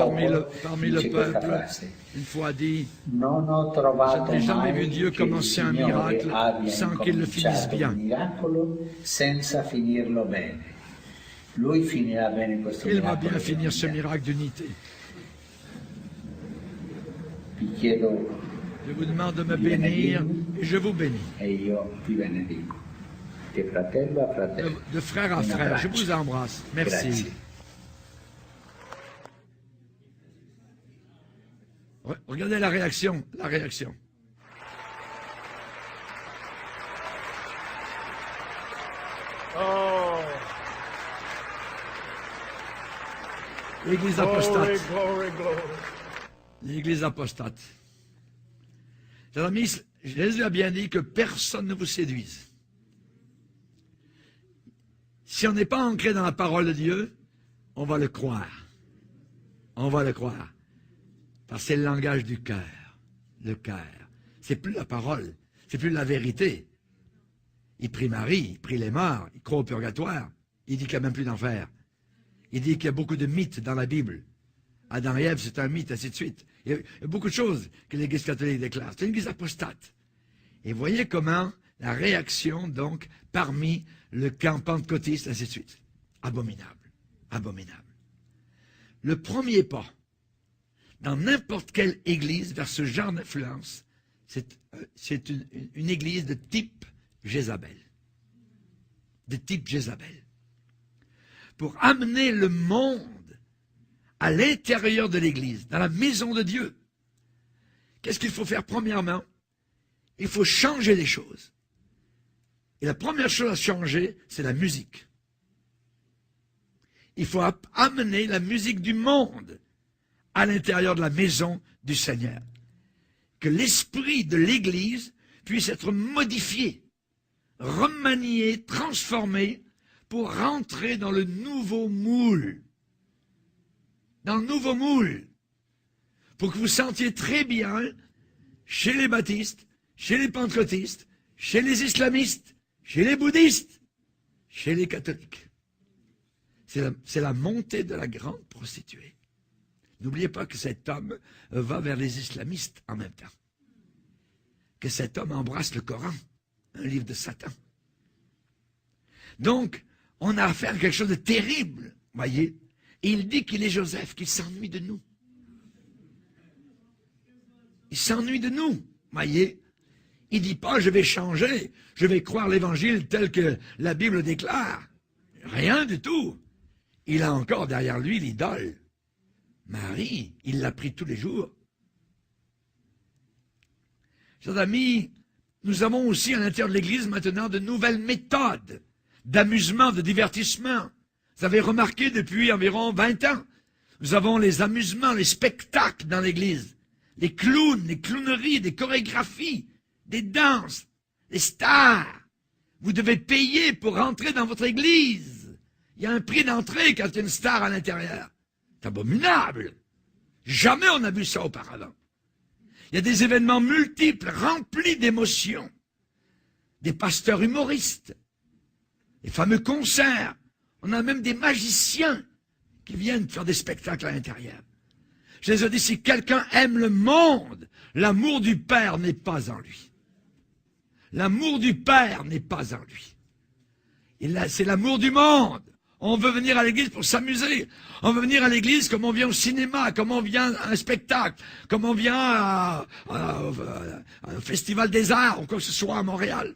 parmi le dice questa peuple, frase: une fois dit, non ho je trovato n'ai jamais mai vu Dieu che commencer il un Signore miracle abbia sans qu'il le finisse incominciato un bien. miracolo senza finirlo bene. Lui finirà bene questo Il va miracolo. bien finir ce miracle d'unité. Vi chiedo Je vous demande de me bénir et je vous bénis. e io vi benedico. Di fratello a fratello. De frère à Un frère, je abbraccio. vous embrasse. Merci. Grazie. Regardez la réaction, la réaction. Oh, L'église glory, apostate. glory, glory. L'église apostate. Chers amis, Jésus a bien dit que personne ne vous séduise. Si on n'est pas ancré dans la parole de Dieu, on va le croire. On va le croire. Parce que c'est le langage du cœur. Le cœur. C'est plus la parole. C'est plus la vérité. Il prie Marie, il prie les morts, il croit au purgatoire. Il dit qu'il n'y a même plus d'enfer. Il dit qu'il y a beaucoup de mythes dans la Bible. Adam et Ève, c'est un mythe, ainsi de suite. Il y a beaucoup de choses que l'Église catholique déclare. C'est une Église apostate. Et voyez comment la réaction, donc, parmi le camp pentecôtiste, ainsi de suite. Abominable. Abominable. Le premier pas dans n'importe quelle église vers ce genre d'influence, c'est une église de type Jézabel. De type Jézabel. Pour amener le monde à l'intérieur de l'église, dans la maison de Dieu. Qu'est-ce qu'il faut faire premièrement? Il faut changer les choses. Et la première chose à changer, c'est la musique. Il faut amener la musique du monde à l'intérieur de la maison du Seigneur. Que l'esprit de l'Église puisse être modifié, remanié, transformé pour rentrer dans le nouveau moule. Dans le nouveau moule. Pour que vous sentiez très bien chez les baptistes, chez les pentecôtistes, chez les islamistes, chez les bouddhistes, chez les catholiques. C'est la montée de la grande prostituée. N'oubliez pas que cet homme va vers les islamistes en même temps. Que cet homme embrasse le Coran, un livre de Satan. Donc, on a affaire à quelque chose de terrible, voyez. Et il dit qu'il est Joseph, qu'il s'ennuie de nous. Il s'ennuie de nous, voyez. Il ne dit pas, je vais changer, je vais croire l'évangile tel que la Bible déclare. Rien du tout. Il a encore derrière lui l'idole. Marie, il l'a pris tous les jours. Chers amis, nous avons aussi à l'intérieur de l'Église maintenant de nouvelles méthodes d'amusement, de divertissement. Vous avez remarqué depuis environ 20 ans, nous avons les amusements, les spectacles dans l'Église. Les clowns, les clowneries, des chorégraphies, des danses, les stars. Vous devez payer pour rentrer dans votre Église. Il y a un prix d'entrée quand il y a une star à l'intérieur. C'est abominable. Jamais on n'a vu ça auparavant. Il y a des événements multiples, remplis d'émotions. Des pasteurs humoristes, des fameux concerts. On a même des magiciens qui viennent faire des spectacles à l'intérieur. Je les ai dit, si quelqu'un aime le monde, l'amour du Père n'est pas en lui. L'amour du Père n'est pas en lui. C'est l'amour du monde. On veut venir à l'église pour s'amuser. On veut venir à l'église comme on vient au cinéma, comme on vient à un spectacle, comme on vient à un festival des arts ou quoi que ce soit à Montréal.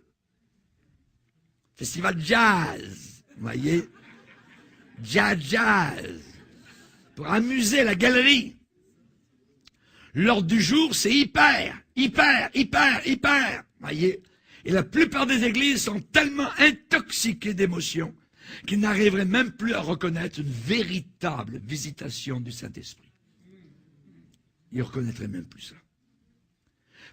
Festival jazz, vous voyez. Jazz. Pour amuser la galerie. L'ordre du jour, c'est hyper. Voyez. Et la plupart des églises sont tellement intoxiquées d'émotions qu'ils n'arriveraient même plus à reconnaître une véritable visitation du Saint-Esprit. Ils ne reconnaîtraient même plus ça.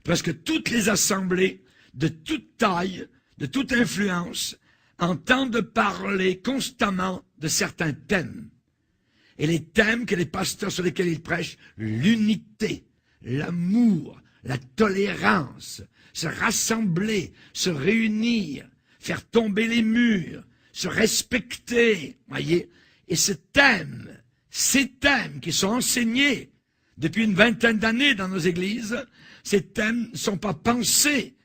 Presque toutes les assemblées, de toute taille, de toute influence, entendent parler constamment de certains thèmes. Et les thèmes que les pasteurs sur lesquels ils prêchent, l'unité, l'amour, la tolérance, se rassembler, se réunir, faire tomber les murs, se respecter, voyez. Et ces thèmes qui sont enseignés depuis une vingtaine d'années dans nos églises, ces thèmes ne sont pas pensés,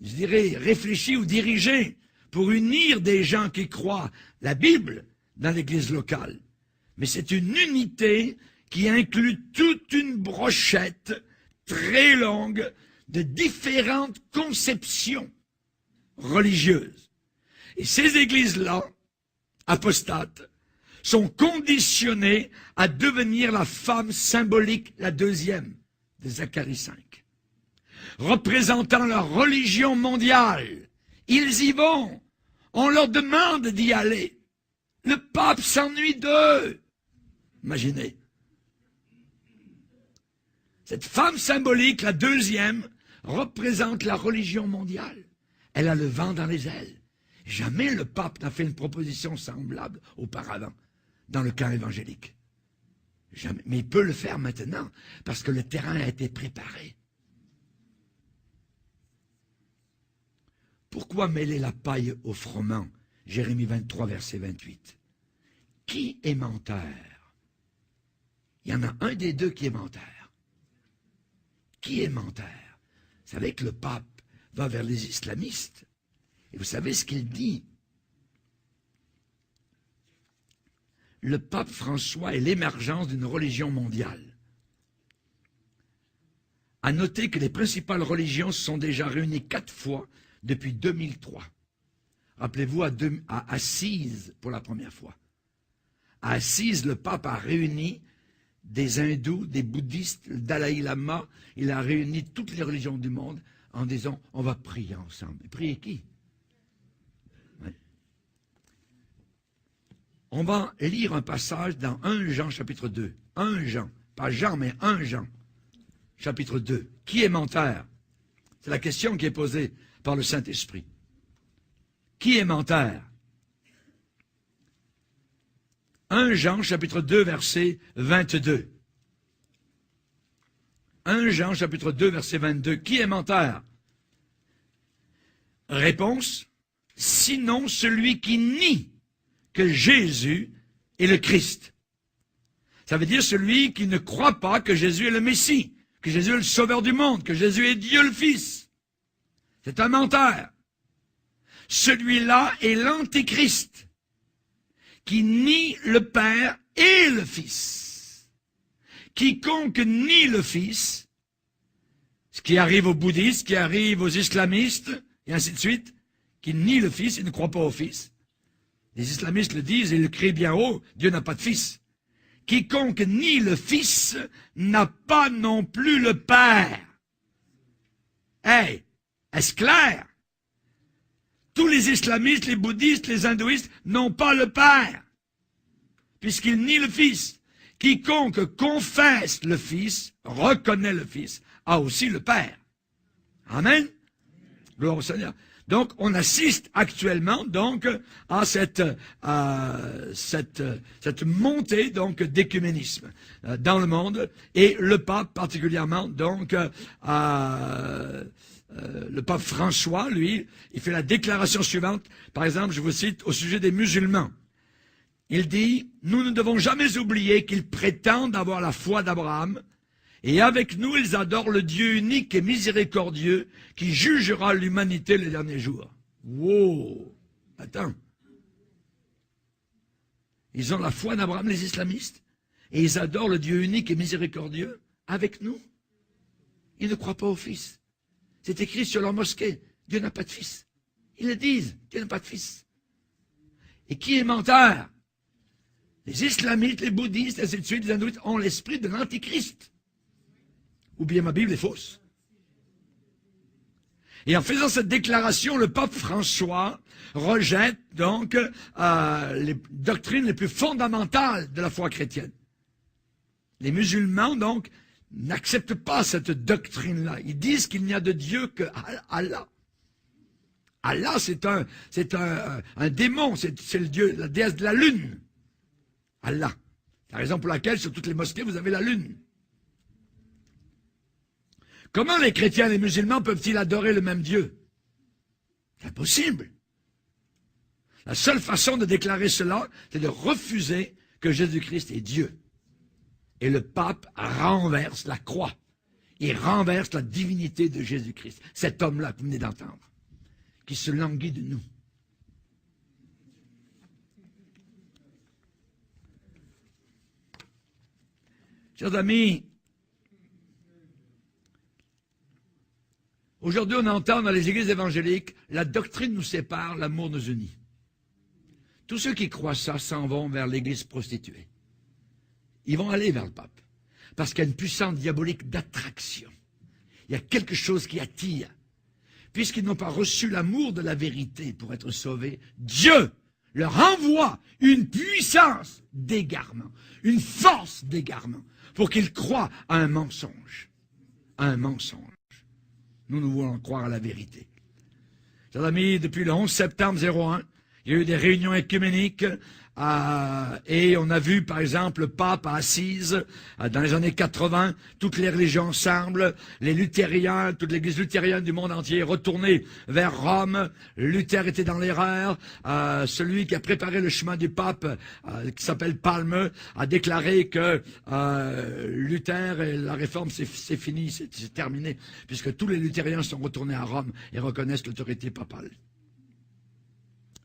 je dirais réfléchis ou dirigés pour unir des gens qui croient la Bible dans l'église locale. Mais c'est une unité qui inclut toute une brochette très longue de différentes conceptions religieuses. Et ces églises-là, apostates, sont conditionnées à devenir la femme symbolique, la deuxième, de Zacharie 5. Représentant la religion mondiale, ils y vont. On leur demande d'y aller. Le pape s'ennuie d'eux. Imaginez. Cette femme symbolique, la deuxième, représente la religion mondiale. Elle a le vent dans les ailes. Jamais le pape n'a fait une proposition semblable auparavant dans le camp évangélique. Jamais. Mais il peut le faire maintenant parce que le terrain a été préparé. Pourquoi mêler la paille au froment? Jérémie 23, verset 28. Qui est menteur? Il y en a un des deux qui est menteur. Qui est menteur? Vous savez que le pape va vers les islamistes. Et vous savez ce qu'il dit? Le pape François est l'émergence d'une religion mondiale. À noter que les principales religions se sont déjà réunies 4 fois depuis 2003. Rappelez-vous à Assise pour la première fois. À Assise, le pape a réuni des hindous, des bouddhistes, le Dalai Lama. Il a réuni toutes les religions du monde en disant on va prier ensemble. Et prier qui? Ouais. On va lire un passage dans 1 Jean chapitre 2. 1 Jean, pas Jean, mais 1 Jean chapitre 2. Qui est menteur? C'est la question qui est posée par le Saint-Esprit. Qui est menteur? 1 Jean, chapitre 2, verset 22. 1 Jean, chapitre 2, verset 22. Qui est menteur? Réponse, sinon celui qui nie que Jésus est le Christ. Ça veut dire celui qui ne croit pas que Jésus est le Messie, que Jésus est le Sauveur du monde, que Jésus est Dieu le Fils. C'est un menteur. Celui-là est l'Antéchrist, qui nie le Père et le Fils. Quiconque nie le Fils, ce qui arrive aux bouddhistes, ce qui arrive aux islamistes, et ainsi de suite, qui nie le Fils, ils ne croient pas au Fils. Les islamistes le disent et le crient bien haut, Dieu n'a pas de Fils. Quiconque nie le Fils n'a pas non plus le Père. Hey, est-ce clair? Tous les islamistes, les bouddhistes, les hindouistes n'ont pas le Père, puisqu'ils nient le Fils. Quiconque confesse le Fils, reconnaît le Fils, a aussi le Père. Amen. Gloire au Seigneur. Donc, on assiste actuellement donc à cette montée donc d'écuménisme dans le monde, et le pape particulièrement donc le pape François, lui, il fait la déclaration suivante. Par exemple, je vous cite au sujet des musulmans. Il dit, nous ne devons jamais oublier qu'ils prétendent avoir la foi d'Abraham, et avec nous, ils adorent le Dieu unique et miséricordieux qui jugera l'humanité les derniers jours. Wow! Attends. Ils ont la foi d'Abraham, les islamistes, et ils adorent le Dieu unique et miséricordieux avec nous. Ils ne croient pas au Fils. C'est écrit sur leur mosquée. Dieu n'a pas de Fils. Ils le disent. Dieu n'a pas de Fils. Et qui est menteur? Les islamistes, les bouddhistes, ainsi de suite, les hindouistes ont l'esprit de l'Antichrist. Ou bien ma Bible est fausse. Et en faisant cette déclaration, le pape François rejette donc les doctrines les plus fondamentales de la foi chrétienne. Les musulmans, donc, n'acceptent pas cette doctrine-là. Ils disent qu'il n'y a de Dieu que Allah. Allah, c'est un démon, c'est le Dieu, la déesse de la lune. Allah. C'est la raison pour laquelle, sur toutes les mosquées, vous avez la lune. Comment les chrétiens et les musulmans peuvent-ils adorer le même Dieu? C'est impossible. La seule façon de déclarer cela, c'est de refuser que Jésus-Christ est Dieu. Et le pape renverse la croix. Il renverse la divinité de Jésus-Christ. Cet homme-là que vous venez d'entendre, qui se languit de nous. Chers amis, aujourd'hui on entend dans les églises évangéliques, la doctrine nous sépare, l'amour nous unit. Tous ceux qui croient ça s'en vont vers l'église prostituée. Ils vont aller vers le pape, parce qu'il y a une puissance diabolique d'attraction. Il y a quelque chose qui attire. Puisqu'ils n'ont pas reçu l'amour de la vérité pour être sauvés, Dieu leur envoie une puissance d'égarement, une force d'égarement, pour qu'ils croient à un mensonge. À un mensonge. Nous voulons croire à la vérité. Chers amis, depuis le 11 septembre 01, il y a eu des réunions écuméniques et on a vu, par exemple, le pape à Assise, dans les années 80, toutes les religions ensemble, les luthériens, toute l'église luthérienne du monde entier retournée vers Rome. Luther était dans l'erreur. Celui qui a préparé le chemin du pape, qui s'appelle Palme, a déclaré que Luther et la réforme, c'est fini, c'est terminé, puisque tous les luthériens sont retournés à Rome et reconnaissent l'autorité papale.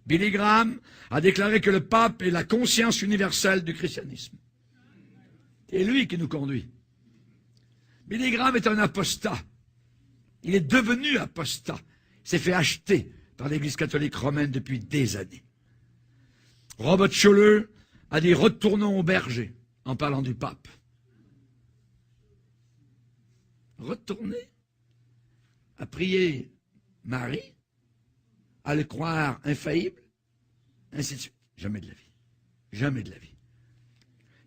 Billy Graham a déclaré que le pape est la conscience universelle du christianisme. C'est lui qui nous conduit. Billy Graham est un apostat. Il est devenu apostat. Il s'est fait acheter par l'Église catholique romaine depuis des années. Robert Schuller a dit « Retournons au berger » en parlant du pape. Retourner à prier Marie, à le croire infaillible, ainsi de suite. Jamais de la vie. Jamais de la vie.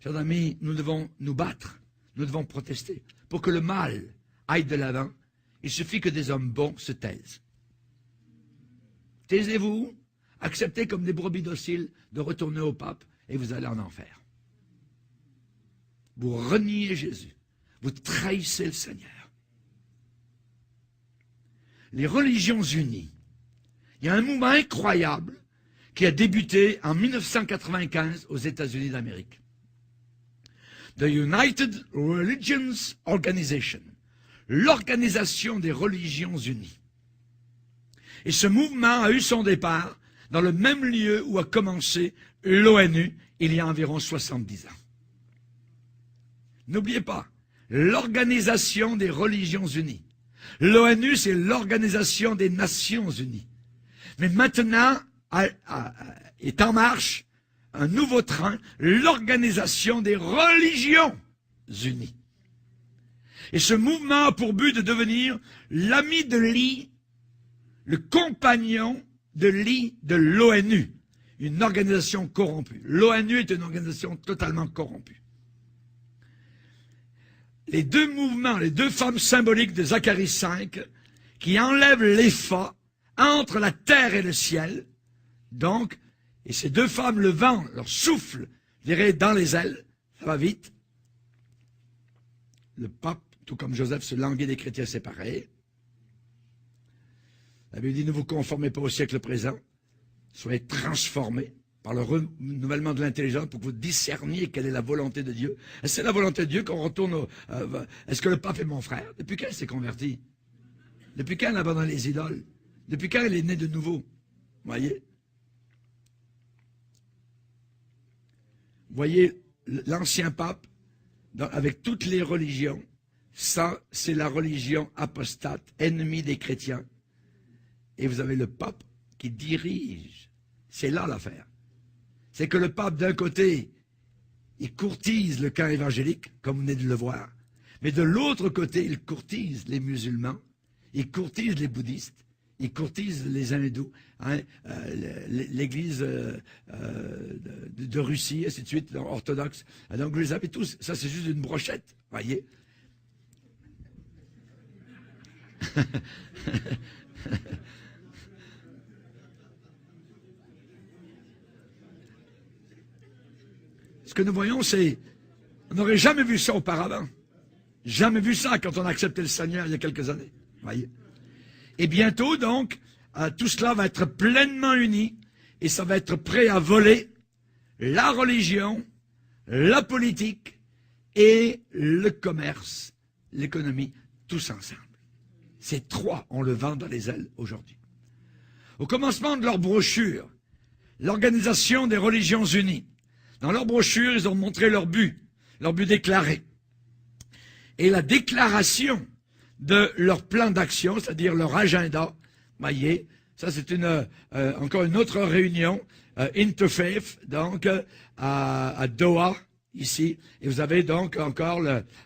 Chers amis, nous devons nous battre, nous devons protester. Pour que le mal aille de l'avant, il suffit que des hommes bons se taisent. Taisez-vous, acceptez comme des brebis dociles de retourner au pape et vous allez en enfer. Vous reniez Jésus, vous trahissez le Seigneur. Les religions unies. Il y a un mouvement incroyable qui a débuté en 1995 aux États-Unis d'Amérique. The United Religions Organization, l'Organisation des religions unies. Et ce mouvement a eu son départ dans le même lieu où a commencé l'ONU il y a environ 70 ans. N'oubliez pas, l'Organisation des religions unies. L'ONU, c'est l'Organisation des Nations unies. Mais maintenant, est en marche un nouveau train, l'Organisation des religions unies. Et ce mouvement a pour but de devenir l'ami de Lee, le compagnon de Lee de l'ONU, une organisation corrompue. L'ONU est une organisation totalement corrompue. Les deux mouvements, les deux femmes symboliques de Zacharie 5, qui enlèvent l'épha entre la terre et le ciel, donc, et ces deux femmes, le vent leur souffle, je dirais, dans les ailes, ça va vite. Le pape, tout comme Joseph, se languit des chrétiens séparés. La Bible dit, ne vous conformez pas au siècle présent, soyez transformés par le renouvellement de l'intelligence pour que vous discerniez quelle est la volonté de Dieu. Est-ce que c'est la volonté de Dieu qu'on retourne au... Est-ce que le pape est mon frère? Depuis quand il s'est converti? Depuis quand il abandonne les idoles? Depuis quand il est né de nouveau? Vous voyez? Vous voyez, l'ancien pape, avec toutes les religions, ça, c'est la religion apostate, ennemie des chrétiens. Et vous avez le pape qui dirige. C'est là l'affaire. C'est que le pape, d'un côté, il courtise le camp évangélique, comme vous venez de le voir. Mais de l'autre côté, il courtise les musulmans, il courtise les bouddhistes, il courtise les hindous, hein, l'église de Russie, ainsi de suite, orthodoxe. Donc vous les avez tous, ça c'est juste une brochette, voyez. Ce que nous voyons, c'est, on n'aurait jamais vu ça auparavant. Jamais vu ça quand on a accepté le Seigneur il y a quelques années, voyez. Et bientôt, donc, tout cela va être pleinement uni et ça va être prêt à voler la religion, la politique et le commerce, l'économie, tous ensemble. Ces trois ont le vent dans les ailes aujourd'hui. Au commencement de leur brochure, l'Organisation des religions unies, dans leur brochure, ils ont montré leur but déclaré. Et la déclaration de leur plan d'action, c'est-à-dire leur agenda. Voyez, ça c'est encore une autre réunion, Interfaith, donc à Doha, ici. Et vous avez donc encore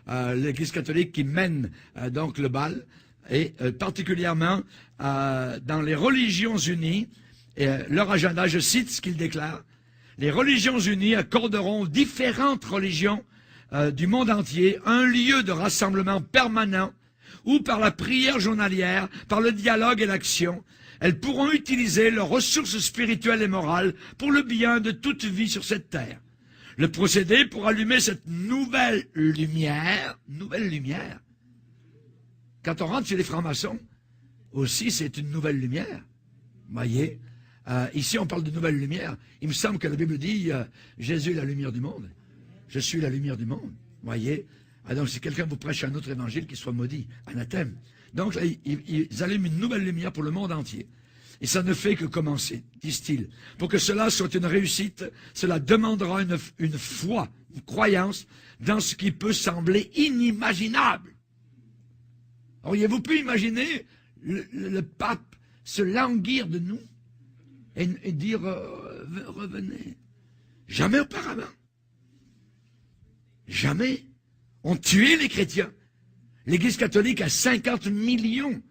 l'Église catholique qui mène donc le bal, et particulièrement dans les religions unies, leur agenda, je cite ce qu'ils déclarent, les religions unies accorderont aux différentes religions du monde entier un lieu de rassemblement permanent ou par la prière journalière, par le dialogue et l'action, elles pourront utiliser leurs ressources spirituelles et morales pour le bien de toute vie sur cette terre. Le procédé pour allumer cette nouvelle lumière, quand on rentre chez les francs-maçons, aussi c'est une nouvelle lumière, voyez, ici on parle de nouvelle lumière, il me semble que la Bible dit, Jésus est la lumière du monde, je suis la lumière du monde, voyez. Ah donc, si quelqu'un vous prêche un autre évangile, qu'il soit maudit, anathème. Donc, là, ils allument une nouvelle lumière pour le monde entier. Et ça ne fait que commencer, disent-ils. Pour que cela soit une réussite, cela demandera une foi, une croyance dans ce qui peut sembler inimaginable. Auriez-vous pu imaginer le pape se languir de nous et dire revenez? Jamais auparavant. Jamais. On tuait les chrétiens. L'Église catholique a 50 millions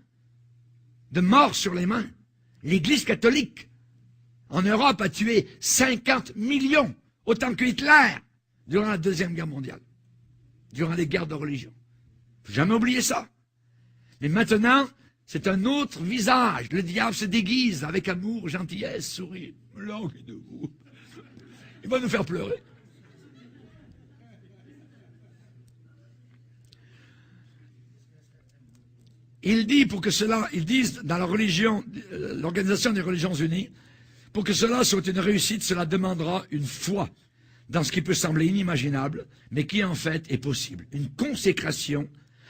de morts sur les mains. L'Église catholique, en Europe, a tué 50 millions, autant que Hitler, durant la Deuxième Guerre mondiale, durant les guerres de religion. Faut jamais oublier ça. Mais maintenant, c'est un autre visage. Le diable se déguise avec amour, gentillesse, sourire. Langue de vous. Il va nous faire pleurer. Il dit pour que cela, ils disent dans la religion, l'Organisation des Religions Unies, pour que cela soit une réussite, cela demandera une foi dans ce qui peut sembler inimaginable, mais qui en fait est possible. Une consécration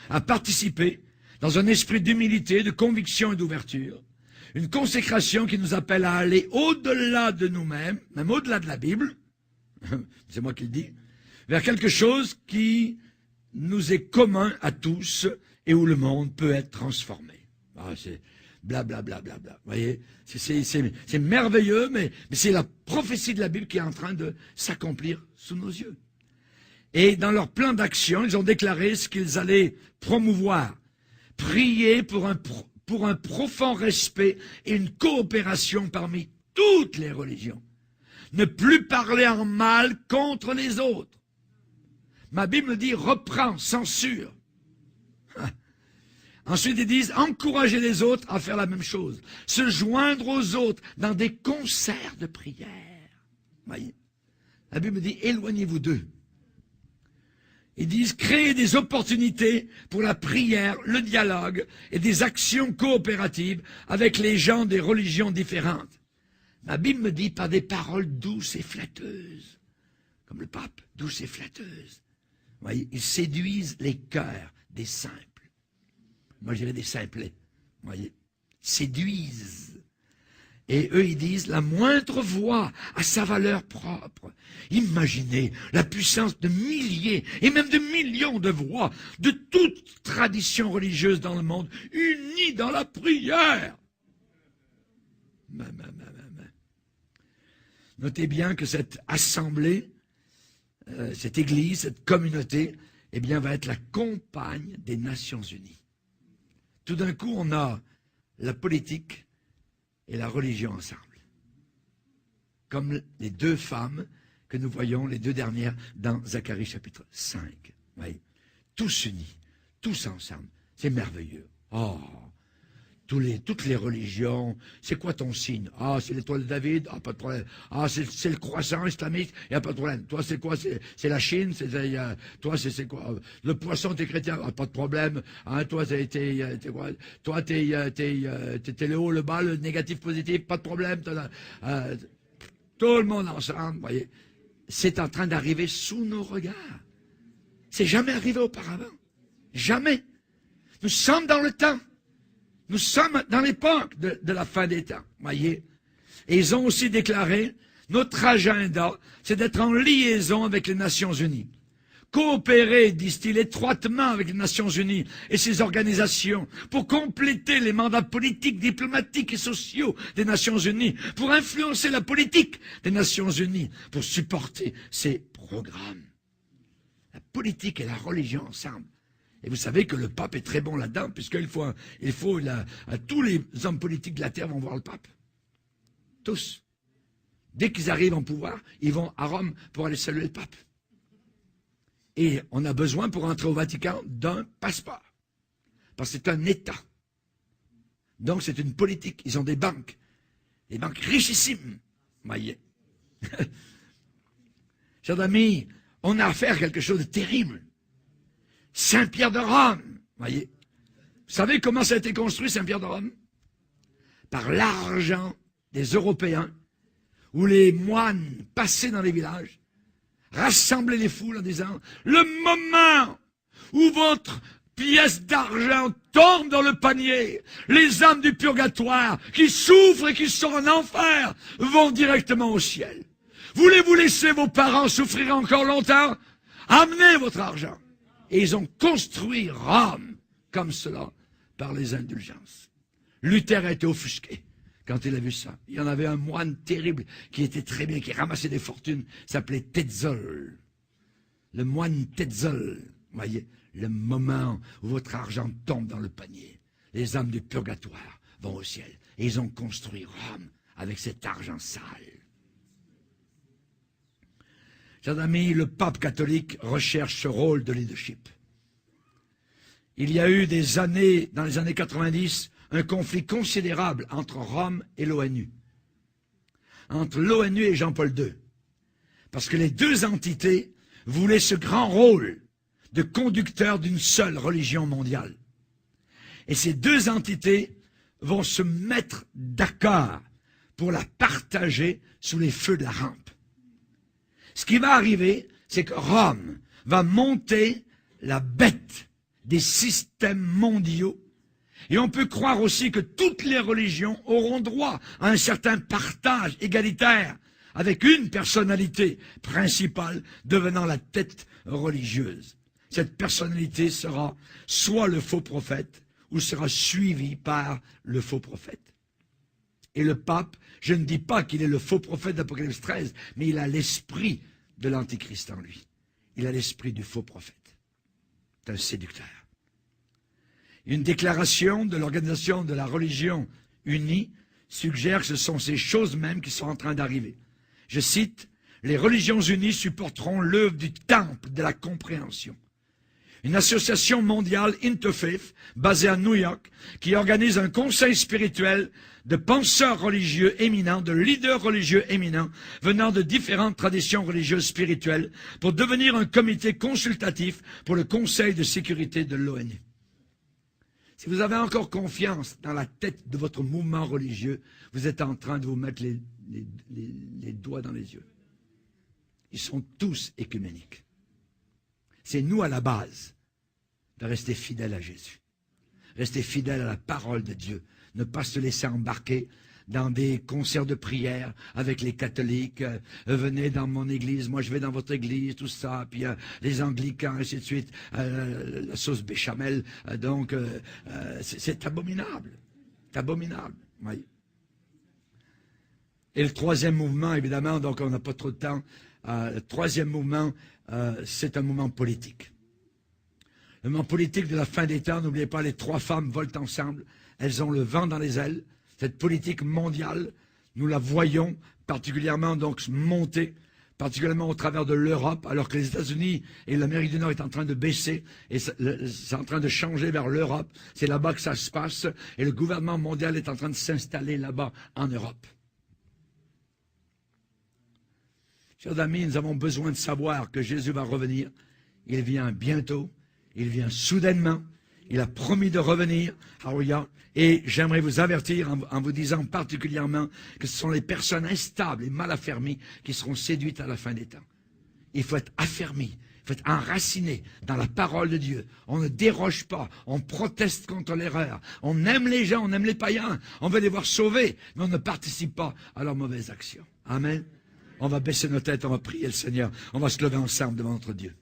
à participer dans un esprit d'humilité, de conviction et d'ouverture. Une consécration qui nous appelle à aller au-delà de nous-mêmes, même au-delà de la Bible, c'est moi qui le dis, vers quelque chose qui nous est commun à tous et où le monde peut être transformé. Ah, c'est blablabla. Bla, bla, bla. Vous voyez, c'est merveilleux, mais c'est la prophétie de la Bible qui est en train de s'accomplir sous nos yeux. Et dans leur plan d'action, ils ont déclaré ce qu'ils allaient promouvoir. Prier pour un profond respect et une coopération parmi toutes les religions. Ne plus parler en mal contre les autres. Ma Bible me dit, reprends, censure. Ensuite, ils disent, encourager les autres à faire la même chose. Se joindre aux autres dans des concerts de prière. Voyez, la Bible me dit, éloignez-vous d'eux. Ils disent, créer des opportunités pour la prière, le dialogue et des actions coopératives avec les gens des religions différentes. Ma Bible me dit, par des paroles douces et flatteuses. Comme le pape, douces et flatteuses. Vous voyez, ils séduisent les cœurs des simples. Moi, je dirais des simplets. Vous voyez, séduisent. Et eux, ils disent, la moindre voix a sa valeur propre. Imaginez la puissance de milliers et même de millions de voix de toute tradition religieuse dans le monde, unies dans la prière. Notez bien que cette assemblée, cette église, cette communauté, eh bien, va être la compagne des Nations Unies. Tout d'un coup, on a la politique et la religion ensemble. Comme les deux femmes que nous voyons, les deux dernières, dans Zacharie chapitre 5. Oui. Tous unis, tous ensemble. C'est merveilleux. Oh, toutes les religions. C'est quoi ton signe? Ah, c'est l'étoile de David? Ah, pas de problème. Ah, c'est le croissant islamique? Il n'y a pas de problème. Toi, c'est quoi? C'est la Chine? Toi, c'est quoi? Le poisson, t'es chrétien? Ah, pas de problème. Hein, toi, t'es quoi? Toi, t'es le haut, le bas, le négatif, positif? Pas de problème. Tout le monde ensemble, vous voyez. C'est en train d'arriver sous nos regards. C'est jamais arrivé auparavant. Jamais. Nous sommes dans le temps. Nous sommes dans l'époque de la fin des temps, voyez. Et ils ont aussi déclaré, notre agenda, c'est d'être en liaison avec les Nations Unies. Coopérer, disent-ils, étroitement avec les Nations Unies et ses organisations pour compléter les mandats politiques, diplomatiques et sociaux des Nations Unies, pour influencer la politique des Nations Unies, pour supporter ces programmes. La politique et la religion ensemble. Et vous savez que le pape est très bon là-dedans, puisqu'il faut tous les hommes politiques de la terre vont voir le pape. Tous. Dès qu'ils arrivent en pouvoir, ils vont à Rome pour aller saluer le pape. Et on a besoin pour entrer au Vatican d'un passeport. Parce que c'est un État. Donc c'est une politique. Ils ont des banques richissimes. Voyez. Chers amis, on a affaire à quelque chose de terrible. Saint-Pierre de Rome, voyez. Vous savez comment ça a été construit, Saint-Pierre de Rome? Par l'argent des Européens, où les moines passaient dans les villages, rassemblaient les foules en disant, le moment où votre pièce d'argent tombe dans le panier, les âmes du purgatoire, qui souffrent et qui sont en enfer, vont directement au ciel. Voulez-vous laisser vos parents souffrir encore longtemps? Amenez votre argent. Et ils ont construit Rome comme cela par les indulgences. Luther a été offusqué quand il a vu ça. Il y en avait un moine terrible qui était très bien, qui ramassait des fortunes, s'appelait Tetzel. Le moine Tetzel, voyez, le moment où votre argent tombe dans le panier, les âmes du purgatoire vont au ciel. Et ils ont construit Rome avec cet argent sale. Chers amis, le pape catholique recherche ce rôle de leadership. Il y a eu des années, dans les années 90, un conflit considérable entre Rome et l'ONU. Entre l'ONU et Jean-Paul II. Parce que les deux entités voulaient ce grand rôle de conducteur d'une seule religion mondiale. Et ces deux entités vont se mettre d'accord pour la partager sous les feux de la rampe. Ce qui va arriver, c'est que Rome va monter la bête des systèmes mondiaux. Et on peut croire aussi que toutes les religions auront droit à un certain partage égalitaire, avec une personnalité principale devenant la tête religieuse. Cette personnalité sera soit le faux prophète, ou sera suivie par le faux prophète. Et le pape, je ne dis pas qu'il est le faux prophète d'Apocalypse 13, mais il a l'esprit de l'Antichrist en lui. Il a l'esprit du faux prophète. C'est un séducteur. Une déclaration de l'Organisation de la Religion Unie suggère que ce sont ces choses mêmes qui sont en train d'arriver. Je cite, « Les religions unies supporteront l'œuvre du temple de la compréhension. » Une association mondiale interfaith, basée à New York, qui organise un conseil spirituel de penseurs religieux éminents, de leaders religieux éminents, venant de différentes traditions religieuses spirituelles, pour devenir un comité consultatif pour le Conseil de sécurité de l'ONU. Si vous avez encore confiance dans la tête de votre mouvement religieux, vous êtes en train de vous mettre les doigts dans les yeux. Ils sont tous écuméniques. C'est nous à la base de rester fidèles à Jésus. Rester fidèles à la parole de Dieu. Ne pas se laisser embarquer dans des concerts de prière avec les catholiques. Venez dans mon église, moi je vais dans votre église, tout ça. Puis les anglicans, ainsi de suite. La sauce béchamel. C'est abominable. C'est abominable. Oui. Et le troisième mouvement, évidemment, donc on n'a pas trop de temps. Le troisième mouvement, c'est un mouvement politique. Le mouvement politique de la fin des temps, n'oubliez pas, les trois femmes volent ensemble. Elles ont le vent dans les ailes. Cette politique mondiale, nous la voyons particulièrement donc monter, particulièrement au travers de l'Europe, alors que les États-Unis et l'Amérique du Nord est en train de baisser, et c'est en train de changer vers l'Europe. C'est là-bas que ça se passe, et le gouvernement mondial est en train de s'installer là-bas en Europe. Chers amis, nous avons besoin de savoir que Jésus va revenir. Il vient bientôt, il vient soudainement, il a promis de revenir. Alléluia. Et j'aimerais vous avertir en vous disant particulièrement que ce sont les personnes instables et mal affermies qui seront séduites à la fin des temps. Il faut être affermi, il faut être enraciné dans la parole de Dieu. On ne déroge pas, on proteste contre l'erreur. On aime les gens, on aime les païens, on veut les voir sauvés, mais on ne participe pas à leurs mauvaises actions. Amen. On va baisser nos têtes, on va prier le Seigneur, on va se lever ensemble devant notre Dieu.